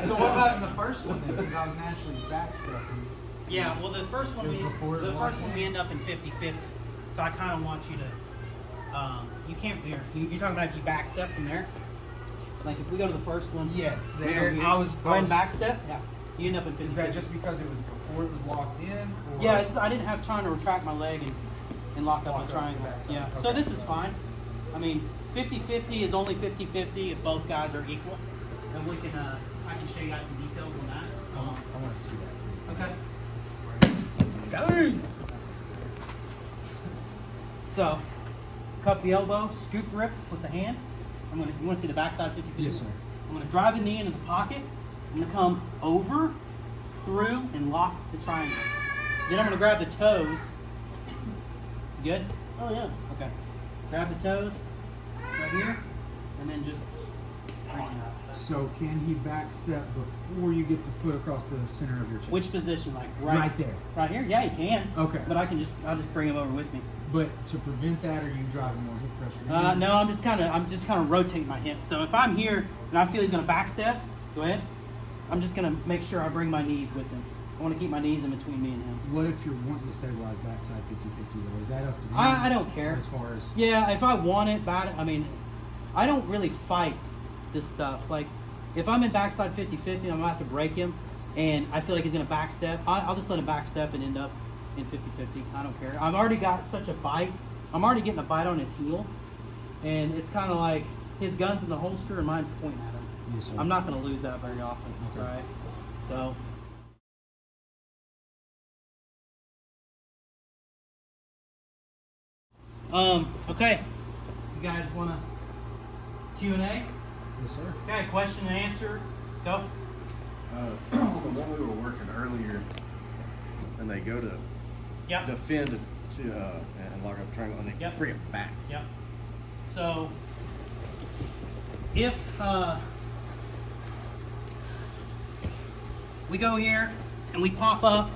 So what about in the first one then? Because I was naturally backstepping. Yeah, well, the first one, It was before the last one? we end up in 50-50. So I kind of want you to, you can't, you're talking about if you backstep from there? Like if we go to the first one. Yes, we there. go here, I was backstep. Yeah. You end up in 50-50. Is that just because it was before it was locked in? Or? Yeah, I didn't have time to retract my leg and lock up Lock the up triangle. the backside. Yeah. Okay. So this is fine. I mean, 50-50 is only 50-50 if both guys are equal. And we can, I can show you guys some details on that. I want to see that, please. Okay. Dang. So, cup the elbow, scoop grip with the hand. You want to see the backside 50-50? Yes, sir. I'm going to drive the knee into the pocket. I'm going to come over, through, and lock the triangle. Then I'm going to grab the toes. You good? Oh, yeah. Okay. Grab the toes right here, and then just bring it up. So can he backstep before you get the foot across the center of your chest? Which position? Like Right there. Right here? Yeah, you can. Okay. But I'll just bring him over with me. But to prevent that, are you driving more hip pressure? No, I'm just kind of rotating my hips. So if I'm here and I feel he's going to backstep, go ahead. I'm just going to make sure I bring my knees with him. I want to keep my knees in between me and him. What if you're wanting to stabilize backside 50-50 though? Is that up to you? I don't care. As far as Yeah, if I want it, I mean, I don't really fight this stuff. Like, if I'm in backside 50-50, I'm going to have to break him, and I feel like he's going to backstep, I'll just let him backstep and end up in 50-50. I don't care. I've already got such a bite. I'm already getting a bite on his heel, and it's kind of like his gun's in the holster and mine's pointing at him. Yes, sir. I'm not going to lose that very often, Okay. right? So... okay. You guys want to Q&A? Yes, sir. Okay, question and answer. Go. The one we were working earlier, and they go to Yep. defend and lock up a triangle, and they Yep. bring it back. Yep. So, if we go here and we pop up,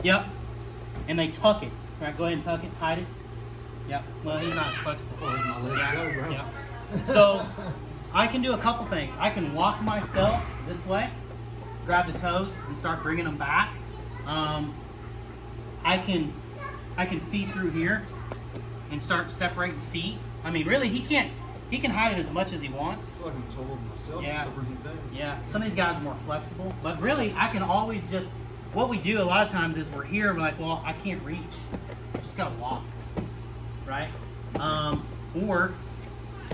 yep, and they tuck it. Right, go ahead and tuck it, hide it. Yep. Well, he's not as flexible as my leg. Yeah. Yep. So, I can do a couple things. I can walk myself this way, grab the toes, and start bringing them back. I can feed through here and start separating feet. I mean, really, he can hide it as much as he wants. I feel like I'm told myself. Yeah. So pretty big. Yeah, some of these guys are more flexible, but really, I can always just, what we do a lot of times is we're here, we're like, well, I can't reach. Just gotta walk, right? Or,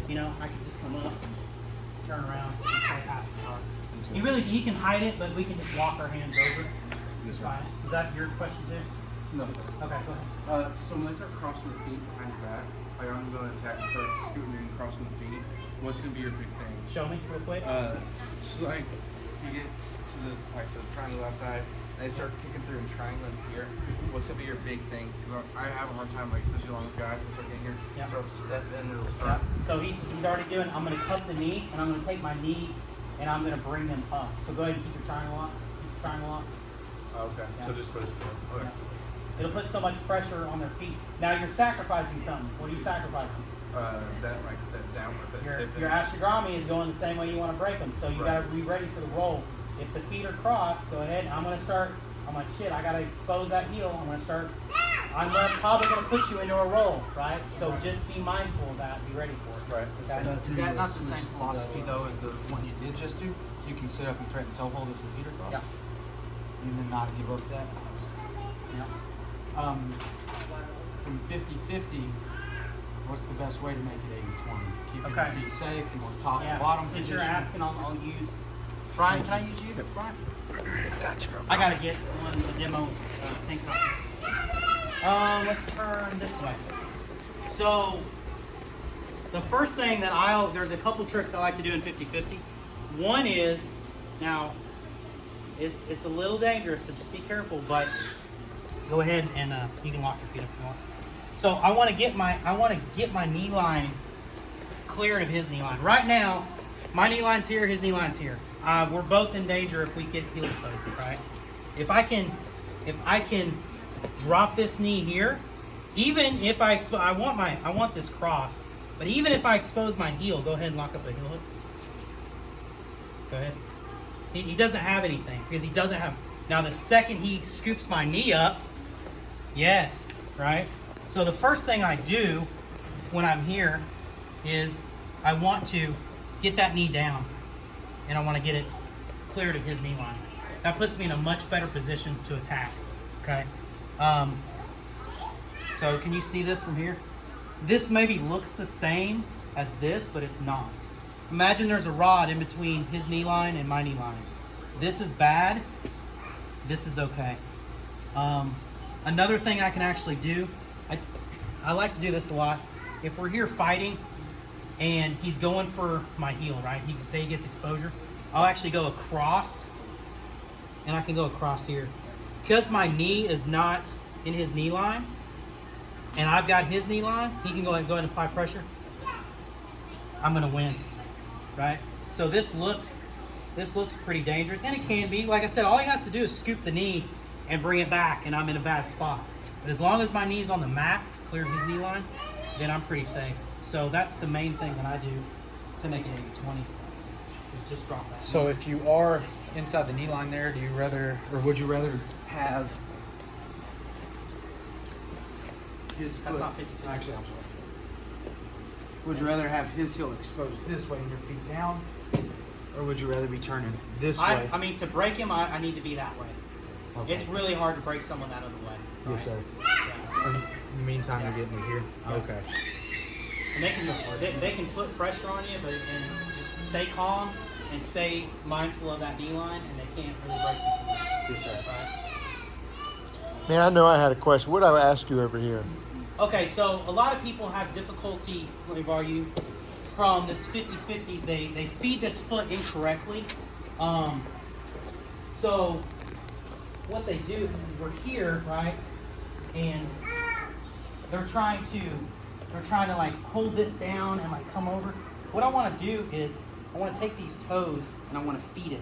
you know, I can just come up, turn around, and start half the yard. He can hide it, but we can just walk our hands over it. Yes, sir. Fine. Is that your question too? No. Okay, go ahead. So when I start crossing the feet behind your back, like I'm going to attack and start scooting and crossing the feet, what's going to be your big thing? Show me real quick. So like, you get to the triangle outside, and they start kicking through and triangling here. What's going to be your big thing? Because I have a hard time, like, especially along with guys, and start getting here, Yeah. start to step in, it'll Yeah. start. So he's already doing, I'm gonna cup the knee, and I'm gonna take my knees, and I'm gonna bring them up. So go ahead and keep your triangle up. Keep your triangle up. Okay. Yeah. So just what it's doing. Okay. Yeah. It'll put so much pressure on their feet. Now you're sacrificing something. What are you sacrificing? That downward, that Your dip in. ashigarami is going the same way you want to break them. So you Right. gotta be ready for the roll. If the feet are crossed, go ahead. I'm gonna start. I'm like, shit, I gotta expose that heel. I'm probably gonna put you into a roll, right? So just be mindful of that. Be ready for it. Right. Okay? Is that not the same philosophy though as the one you did just do? You can sit up and threaten toe hold if the feet are crossed? Yeah. And then not give up that? Yeah. From 50-50, what's the best way to make it 80-20? Keep Okay. your feet safe, you want top Yeah. and bottom Since position. you're asking, I'll use. Brian, can I use you? Brian? I gotta get a demo thing. Let's turn this way. So, the first thing that there's a couple tricks I like to do in 50-50. One is, now, it's a little dangerous, so just be careful, but go ahead and you can lock your feet up if you want. So I want to get my knee line cleared of his knee line. Right now, my knee line's here, his knee line's here. We're both in danger if we get heel exposure, right? If I can drop this knee here, even if I want this crossed, but even if I expose my heel, go ahead and lock up a heel hook. Go ahead. He doesn't have anything because he doesn't have. Now the second he scoops my knee up, yes, right? So the first thing I do when I'm here is I want to get that knee down and I want to get it cleared of his knee line. That puts me in a much better position to attack, okay? So can you see this from here? This maybe looks the same as this, but it's not. Imagine there's a rod in between his knee line and my knee line. This is bad, this is okay. Another thing I can actually do, I like to do this a lot. If we're here fighting and he's going for my heel, right? He can say he gets exposure. I'll actually go across and I can go across here. Because my knee is not in his knee line and I've got his knee line, he can go ahead and apply pressure. I'm gonna win, right? So this looks pretty dangerous, and it can be. Like I said, all he has to do is scoop the knee and bring it back, and I'm in a bad spot. But as long as my knee's on the mat, clear his knee line, then I'm pretty safe. So that's the main thing that I do to make it 80-20, is just drop that. So if you are inside the knee line there, do you rather, or would you rather have his That's foot, not 50-50. actually, I'm sorry. Would you rather have his heel exposed this way and your feet down, or would you rather be turning this way? I mean, to break him, I need to be that way. Okay. It's really hard to break someone that other way. Yes, sir. Yeah. In the meantime, you're getting it here. Yeah. Okay. And they can put pressure on you, but and just stay calm and stay mindful of that knee line, and they can't really break you from that. Yes, sir. Right? Man, I know I had a question. What did I ask you over here? Okay, so a lot of people have difficulty, you from this 50-50. They feed this foot incorrectly. So what they do is we're here, right? And they're trying to like hold this down and like come over. What I want to do is I want to take these toes and I want to feed it.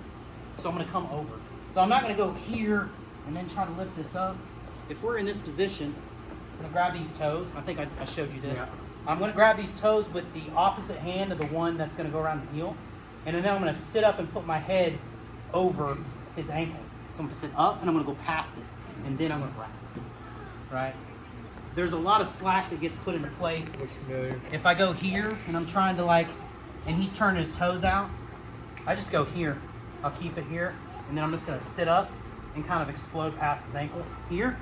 So I'm going to come over. So I'm not going to go here and then try to lift this up. If we're in this position, I'm going to grab these toes. I think I showed you this. Yeah. I'm going to grab these toes with the opposite hand of the one that's going to go around the heel. And then I'm going to sit up and put my head over his ankle. So I'm going to sit up and I'm going to go past it. And then I'm going to grab. Right? there's a lot of slack that gets put into place. Looks familiar. If I go here and I'm trying to and he's turning his toes out, I just go here. I'll keep it here, and then I'm just gonna sit up and kind of explode past his ankle here,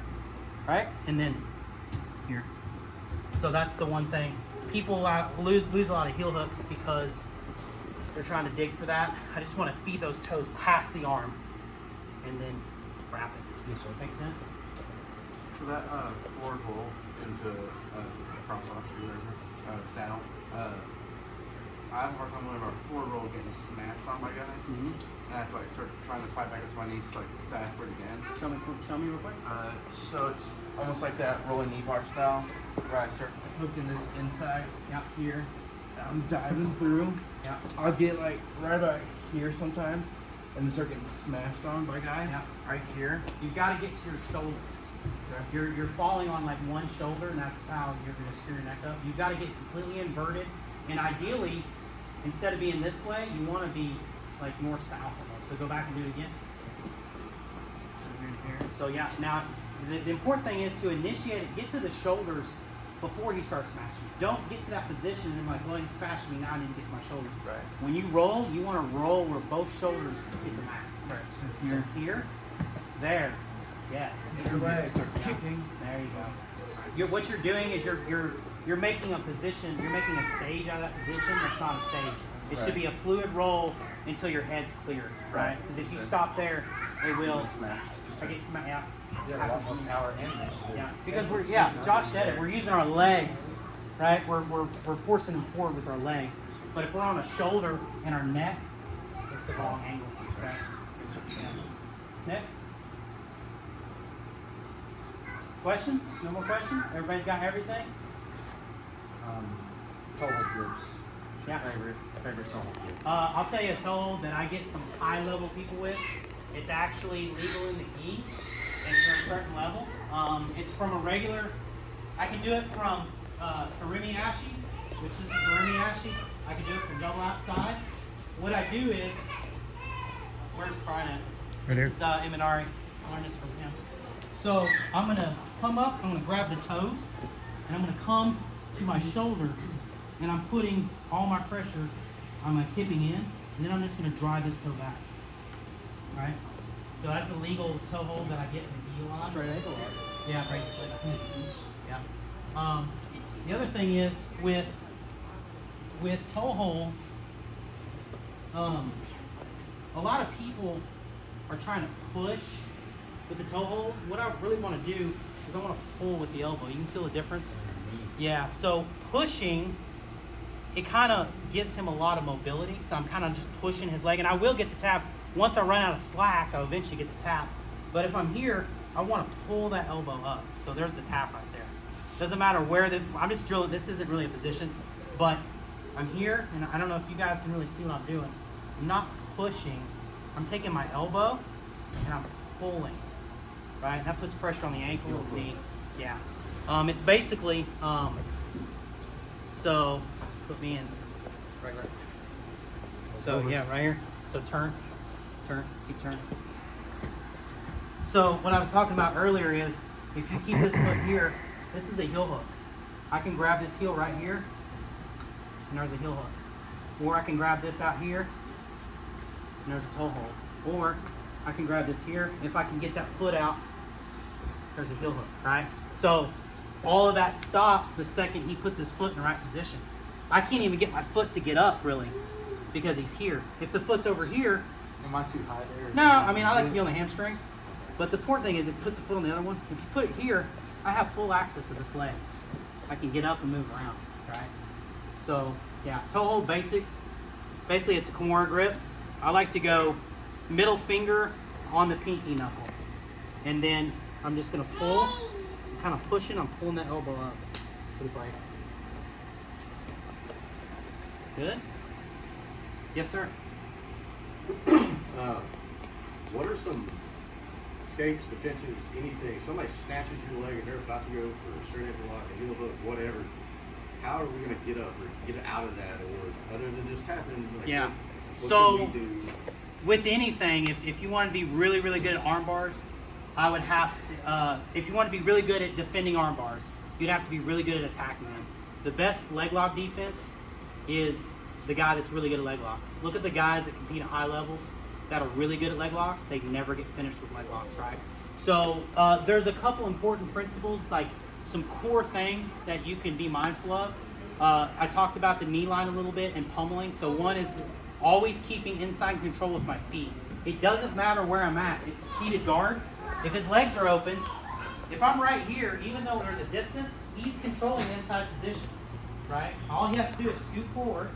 right? And then here. So that's the one thing. People lose a lot of heel hooks because they're trying to dig for that. I just want to feed those toes past the arm and then wrap it. Yes, sir. Make sense? So that forward roll into cross offshoot or saddle, I have a hard time whenever our forward roll getting smashed on by guys. Mm-hmm. And I have to like start trying to fight back to my knees to like backward again. Show me real quick. So it's almost like that rolling knee bar style, where I start hooking this inside out here. I'm diving through. Yeah. I'll get like right back here sometimes, and then start getting smashed on by guys. Yeah. Right here. You've got to get to your shoulders. Okay. You're falling on like one shoulder, and that's how you're going to screw your neck up. You've got to get completely inverted, and ideally, instead of being this way, you want to be like north south almost. So go back and do it again. So yeah, now the important thing is to initiate it, get to the shoulders before he starts smashing. Don't get to that position and like, well, he's smashing me now, I need to get to my shoulders. Right. When you roll, you want to roll where both shoulders hit the mat. Right. So here, there, yes. Your legs are kicking. There you go. What you're doing is you're making a position, you're making a stage out of that position. That's not a stage. It should be a fluid roll until your head's cleared, right? Because if you stop there, it will Smash. I get smacked. Yeah. Yeah, a lot more power in there. Yeah, because Josh said it, we're using our legs, right? We're forcing them forward with our legs. But if we're on a shoulder and our neck, it's the wrong angle. Right? Yeah. Next. Questions? No more questions? Everybody's got everything? Toe hold grips. Yeah. Favorite toe hold grip. I'll tell you a toe hold that I get some high level people with. It's actually legal in the gi and for a certain level. It's from a regular, I can do it from Harimi Ashi, which is Harimi Ashi. I can do it from double outside. What I do is, where's Brian at? Right here. This is Imanari. I learned this from him. So I'm gonna come up, I'm gonna grab the toes, and I'm gonna come to my shoulder, and I'm putting all my pressure on my hipping in, and then I'm just gonna drive this toe back. Right? So that's a legal toe hold that I get from the DUI. Straight ankle lock. Yeah, basically. Yeah. The other thing is with toe holds, a lot of people are trying to push with the toe hold. What I really want to do is I want to pull with the elbow. You can feel the difference? Yeah. So pushing, it kind of gives him a lot of mobility. So I'm kind of just pushing his leg, and I will get the tap. Once I run out of slack, I'll eventually get the tap. But if I'm here, I want to pull that elbow up. So there's the tap right there. Doesn't matter where I'm just drilling. This isn't really a position, but I'm here, and I don't know if you guys can really see what I'm doing. I'm not pushing. I'm taking my elbow, and I'm pulling. Right? That puts pressure on the ankle, knee. Yeah. It's basically, so put me in regular. So yeah, right here. So turn, keep turning. So what I was talking about earlier is, if you keep this foot here, this is a heel hook. I can grab this heel right here, and there's a heel hook. Or I can grab this out here, and there's a toe hold. Or I can grab this here. If I can get that foot out, there's a heel hook, right? So all of that stops the second he puts his foot in the right position. I can't even get my foot to get up, really, because he's here. If the foot's over here, Am I too high there? no, I mean, I like to be on the hamstring. But the important thing is to put the foot on the other one. If you put it here, I have full access to this leg. I can get up and move around, right? So, yeah, toe hold basics. Basically, it's a Kimura grip. I like to go middle finger on the pinky knuckle. And then I'm just going to pull, I'm kind of pushing, I'm pulling that elbow up. Pretty bright. Good? Yes, sir. What are some escapes, defenses, anything? Somebody snatches your leg and they're about to go for a straight ankle lock, a heel hook, whatever. How are we going to get up or get out of that, or other than just tapping? Like, Yeah. What So can we do? with anything, if you want to be really, really good at arm bars, I would have to, if you want to be really good at defending arm bars, you'd have to be really good at attacking them. The best leg lock defense is the guy that's really good at leg locks. Look at the guys that compete at high levels that are really good at leg locks. They never get finished with leg locks, right? So there's a couple important principles, like some core things that you can be mindful of. I talked about the knee line a little bit and pummeling. So one is always keeping inside control with my feet. It doesn't matter where I'm at. It's a seated guard. If his legs are open, if I'm right here, even though there's a distance, he's controlling the inside position, right? All he has to do is scoot forward,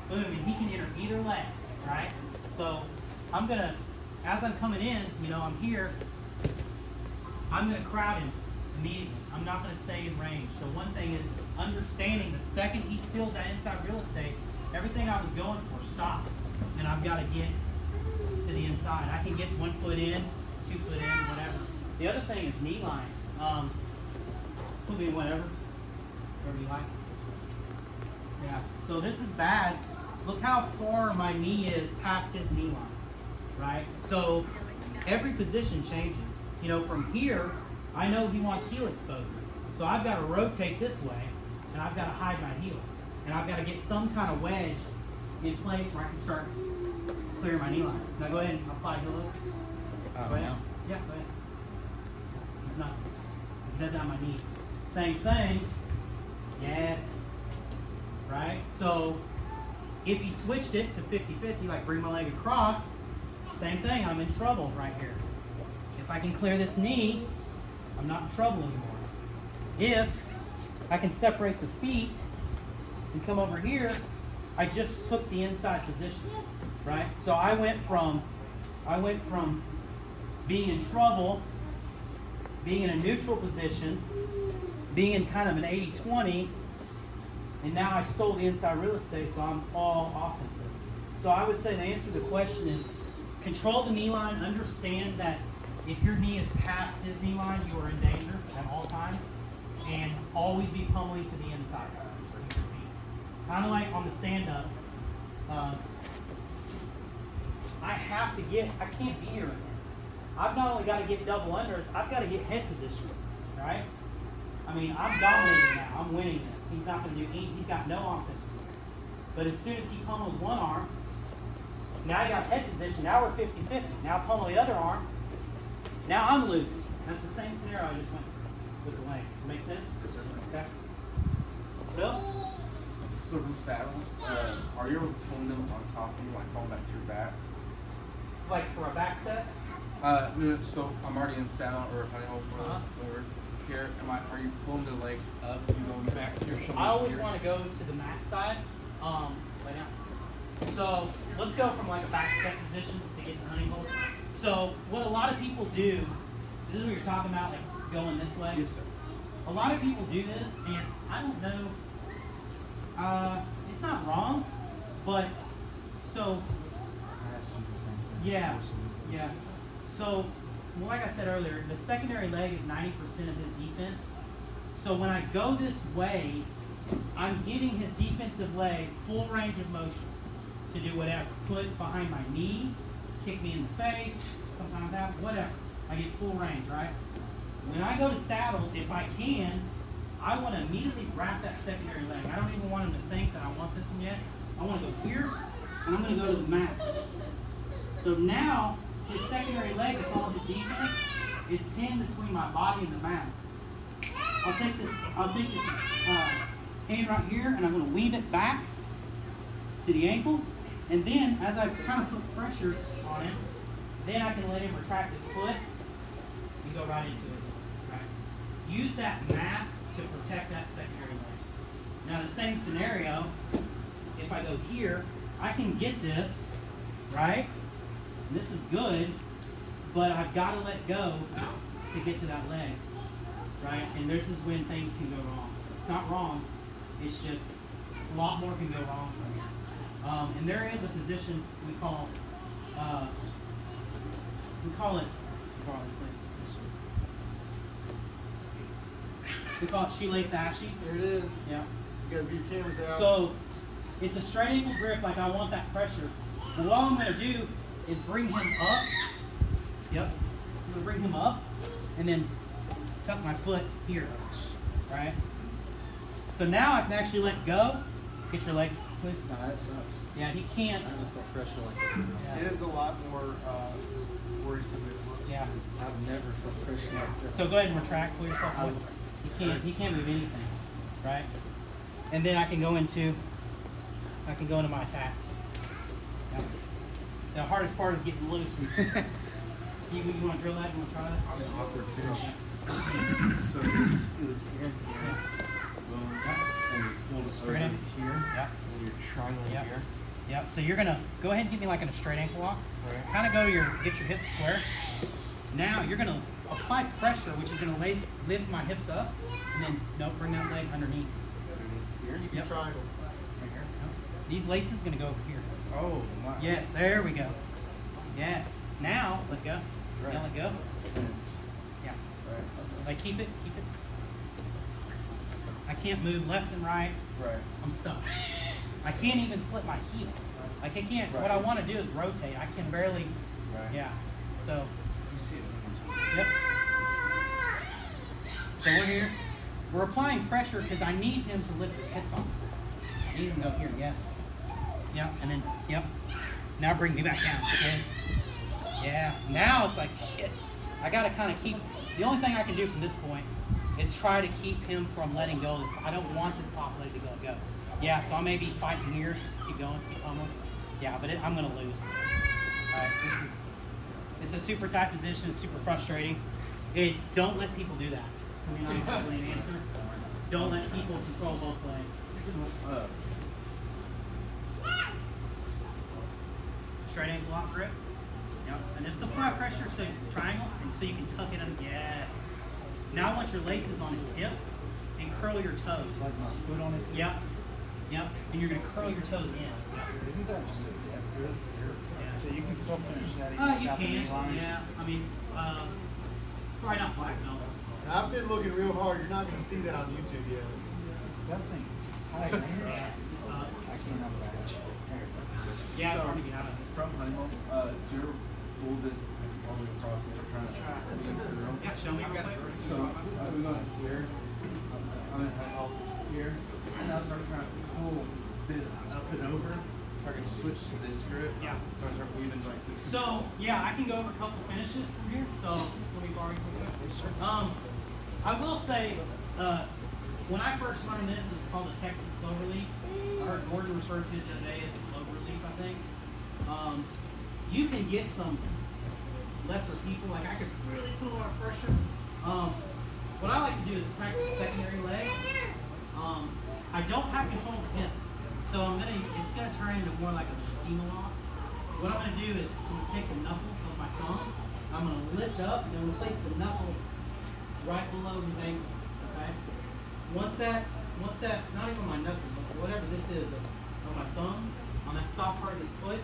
boom, and he can enter either leg, right? So I'm gonna, as I'm coming in, you know, I'm here, I'm gonna crowd him immediately. I'm not gonna stay in range. So one thing is understanding the second he steals that inside real estate, everything I was going for stops, and I've got to get to the inside. I can get 1 foot in, 2 foot in, whatever. The other thing is knee line. Put me in whatever you like. Yeah. So this is bad. Look how far my knee is past his knee line, right? So every position changes. You know, from here, I know he wants heel exposure, so I've got to rotate this way, and I've got to hide my heel, and I've got to get some kind of wedge in place where I can start clearing my knee line. Now go ahead and apply heel look. Go ahead. Yeah, go ahead. It's not. It's on my knee. Same thing. Yes. Right? So if he switched it to 50-50, like bring my leg across, same thing, I'm in trouble right here. If I can clear this knee, I'm not in trouble anymore. If I can separate the feet and come over here, I just took the inside position, right? So I went from being in trouble, being in a neutral position, being in kind of an 80-20, and now I stole the inside real estate, so I'm all offensive. So I would say the answer to the question is control the knee line, understand that if your knee is past his knee line, you are in danger at all times, and always be pummeling to the inside. Kind of like on the stand-up, I can't be here. I've not only got to get double unders, I've got to get head position, right? I mean, I'm dominating now. I'm winning this. He's not going to do anything. He's got no offense. But as soon as he pummels one arm, now I got head position. Now we're 50-50. Now pummel the other arm. Now I'm losing. That's the same scenario I just went through with the legs. Make sense? Yes, sir. Okay. Bill? So from saddle, are you ever pulling them on top of you, like falling back to your back? Like for a back step? No, so I'm already in saddle or honey hole over here. Are you pulling the legs up and going back to your shoulder? I always want to go to the mat side. Lay down. So let's go from like a back step position to get to honey hole. So what a lot of people do, this is what you're talking about, like going this way. Yes, sir. A lot of people do this, and I don't know. It's not wrong, but so yeah. So, well, like I said earlier, the secondary leg is 90% of his defense. So when I go this way, I'm giving his defensive leg full range of motion to do whatever. Put behind my knee, kick me in the face, sometimes out, whatever. I get full range, right? When I go to saddle, if I can, I want to immediately wrap that secondary leg. I don't even want him to think that I want this one yet. I want to go here, and I'm going to go to the mat. So now, his secondary leg, that's all his defense, is pinned between my body and the mat. I'll take this hand right here, and I'm going to weave it back to the ankle. And then, as I kind of put pressure on him, then I can let him retract his foot and go right into it. Right? Use that mat to protect that secondary leg. Now, the same scenario, if I go here, I can get this, right? This is good, but I've got to let go to get to that leg, right? And this is when things can go wrong. It's not wrong, it's just a lot more can go wrong from here. And there is a position we call it shoelace ashy. There it is. Yeah. You guys get your cameras out. So it's a straight ankle grip, like I want that pressure. But what I'm going to do is bring him up. Yep. I'm going to bring him up and then tuck my foot here, right? So now I can actually let go. Get your leg, please. No, that sucks. Yeah, he can't. I don't feel pressure like that. Yeah. It is a lot more worrisome than it looks. Yeah. I've never felt pressure like this. So go ahead and retract, pull yourself up. He can't move anything, right? And then I can go into my attacks. Yeah. The hardest part is getting loose. You want to drill that? You want to try that? It's an awkward finish. Yeah. So this is here. Yeah. Boom. Yeah. And you pull it Straight over in. here. Yeah. And you're triangling Yep. here. Yep. So you're gonna go ahead and get me like in a straight ankle lock. Right. Kind of get your hips square. Now you're gonna apply pressure, which is gonna lift my hips up, and then bring that leg underneath. Here. You Yep. triangle. Right here. Yep. These laces gonna go over here. Oh my. Yes. There we go. Yes. Now let go. Right. Now let go. Yeah. Right. Like keep it. I can't move left and right. Right. I'm stuck. I can't even slip my heel. Like I can't. Right. What I want to do is rotate. I can barely. Right. Yeah. So. You see it. Yep. So we're here. We're applying pressure because I need him to lift his hips on. I need him to go here. Yes. Yep. And then. Yep. Now bring me back down. Okay. Yeah. Now it's like shit. I gotta kind of keep. The only thing I can do from this point is try to keep him from letting go. I don't want this top leg to go. Yeah. So I may be fighting here. Keep going. Keep pummeling. Yeah. But I'm gonna lose. All right. It's a super tight position. It's super frustrating. Don't let people do that. I mean, I'm really an answer. Don't let people control both legs. Straight ankle lock grip. Yep. And just apply pressure so triangle, and so you can tuck it under. Yes. Now I want your laces on his hip and curl your toes. Like my foot on his hip. Yep. Yep. And you're gonna curl your toes in. Isn't that just a death grip? Yeah. So you can still finish that even You without the knee can. line? Yeah. I mean, probably not black belts. I've been looking real hard. You're not going to see that on YouTube yet. That thing is tight. Yeah. I cannot match. Yeah, it's hard to get out of it. From Honeycomb, do you ever pull this all the way across and start trying to lean through? Yeah, show me real quick. So we go here. I'm gonna head off here, and I'll start trying to pull this up and over. So I can switch to this grip. Yeah. So I start weaving like this. So yeah, I can go over a couple finishes from here. So let me borrow you real quick. I will say, when I first learned this, it was called the Texas Clover Leaf. I heard Gordon refer to it the other day as a clover leaf, I think. You can get some lesser people. Like I could really put a lot of pressure. What I like to do is attack the secondary leg. I don't have control of the hip, so it's gonna turn into more like a schema lock. What I'm gonna do is I'm gonna take the knuckle of my thumb. I'm gonna lift up and then place the knuckle right below his ankle. Okay. Once that, not even my knuckle, but whatever this is of my thumb on that soft part of his foot.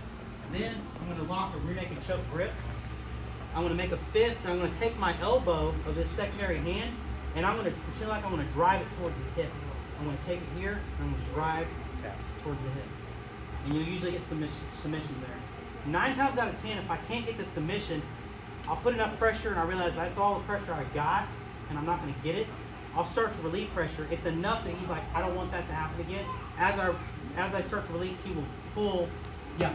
Then I'm gonna lock a rear naked choke grip. I'm gonna make a fist. And I'm gonna take my elbow of this secondary hand, and I'm gonna pretend like I'm gonna drive it towards his hip. I'm gonna take it here, and I'm gonna drive towards the hip. And you'll usually get submission there. 9 times out of 10, if I can't get the submission, I'll put enough pressure and I realize that's all the pressure I got and I'm not going to get it. I'll start to relieve pressure. It's enough that he's like, I don't want that to happen again. As I start to release, he will pull, yeah.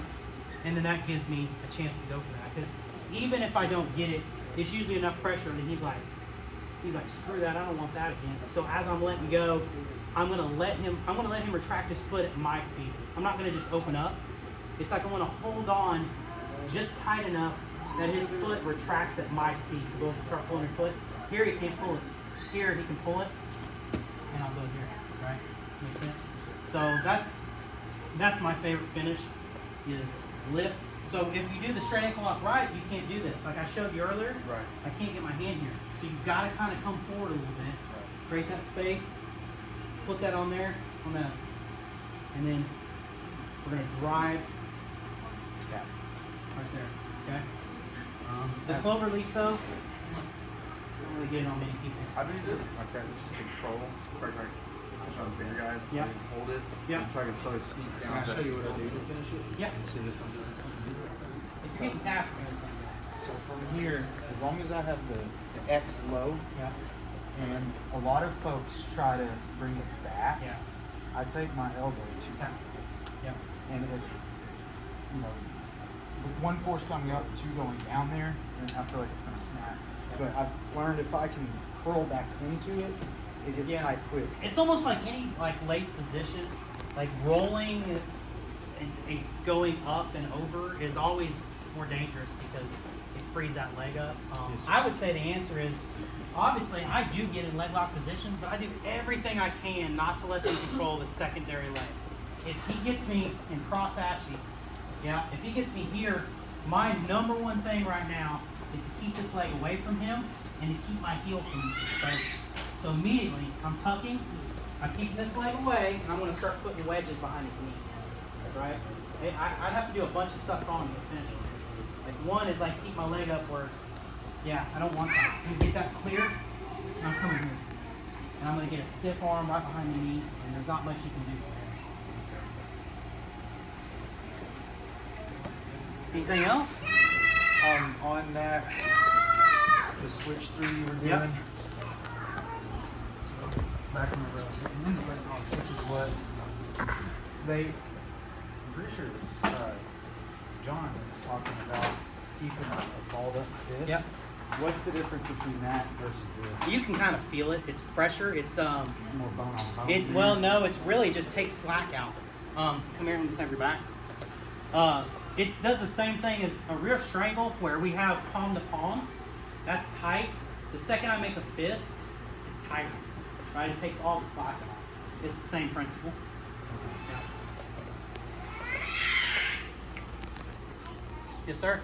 And then that gives me a chance to go for that. Because even if I don't get it, it's usually enough pressure that he's like, screw that, I don't want that again. So as I'm letting go, I'm gonna let him retract his foot at my speed. I'm not gonna just open up. It's like I wanna hold on just tight enough that his foot retracts at my speed. So go start pulling your foot. Here he can't pull it. Here he can pull it. And I'll go here, right? Makes sense? So that's my favorite finish is lift. So if you do the straight ankle lock right, you can't do this. Like I showed you earlier, Right. I can't get my hand here. So you've gotta kinda come forward a little bit. Create that space. Put that on there, and then we're gonna drive right there, okay? The clover leaf though, don't really get it on many people. I've been using like that just to control, especially on the bigger guys. Yeah. I can hold it. Yeah. So I can slowly sneak down. Can I show you what I do to finish it? Yeah, See if I'm doing something. it's getting tapped or something. So from here, as long as I have the X low, Yeah, And a lot of folks try to bring it back. Yeah. I take my elbow too Okay. Yep. and it's, you know, with one force coming up, two going down there, and I feel like it's gonna snap. But I've learned if I can curl back into it, it gets Yeah. tight quick. It's almost like any like lace position, like rolling and going up and over is always more dangerous because it frees that leg up. Yes, sir. I would say the answer is, obviously I do get in leg lock positions, but I do everything I can not to let them control the secondary leg. If he gets me in cross ashy, yeah, if he gets me here, my number one thing right now is to keep this leg away from him and to keep my heel from exposure. So immediately, I'm tucking, I keep this leg away, and I'm going to start putting wedges behind his knee. Right? I'd have to do a bunch of stuff on this finish. Like one is like keep my leg up where, yeah, I don't want that. I'm gonna get that clear, and I'm coming here. And I'm going to get a stiff arm right behind the knee, and there's not much you can do there. Anything else? On that, the switch through you were doing. Yep. So back when I was getting into leg locks, this is what I'm pretty sure it was, John was talking about keeping a balled up fist. Yep. What's the difference between that versus the You can kind of feel it. It's pressure. It's more bone on bone? It well, no, it's really just takes slack out. Come here and just have your back. It does the same thing as a rear strangle where we have palm to palm. That's tight. The second I make a fist, it's tighter. Right? It takes all the slack out. It's the same principle. Yeah. Yes, sir.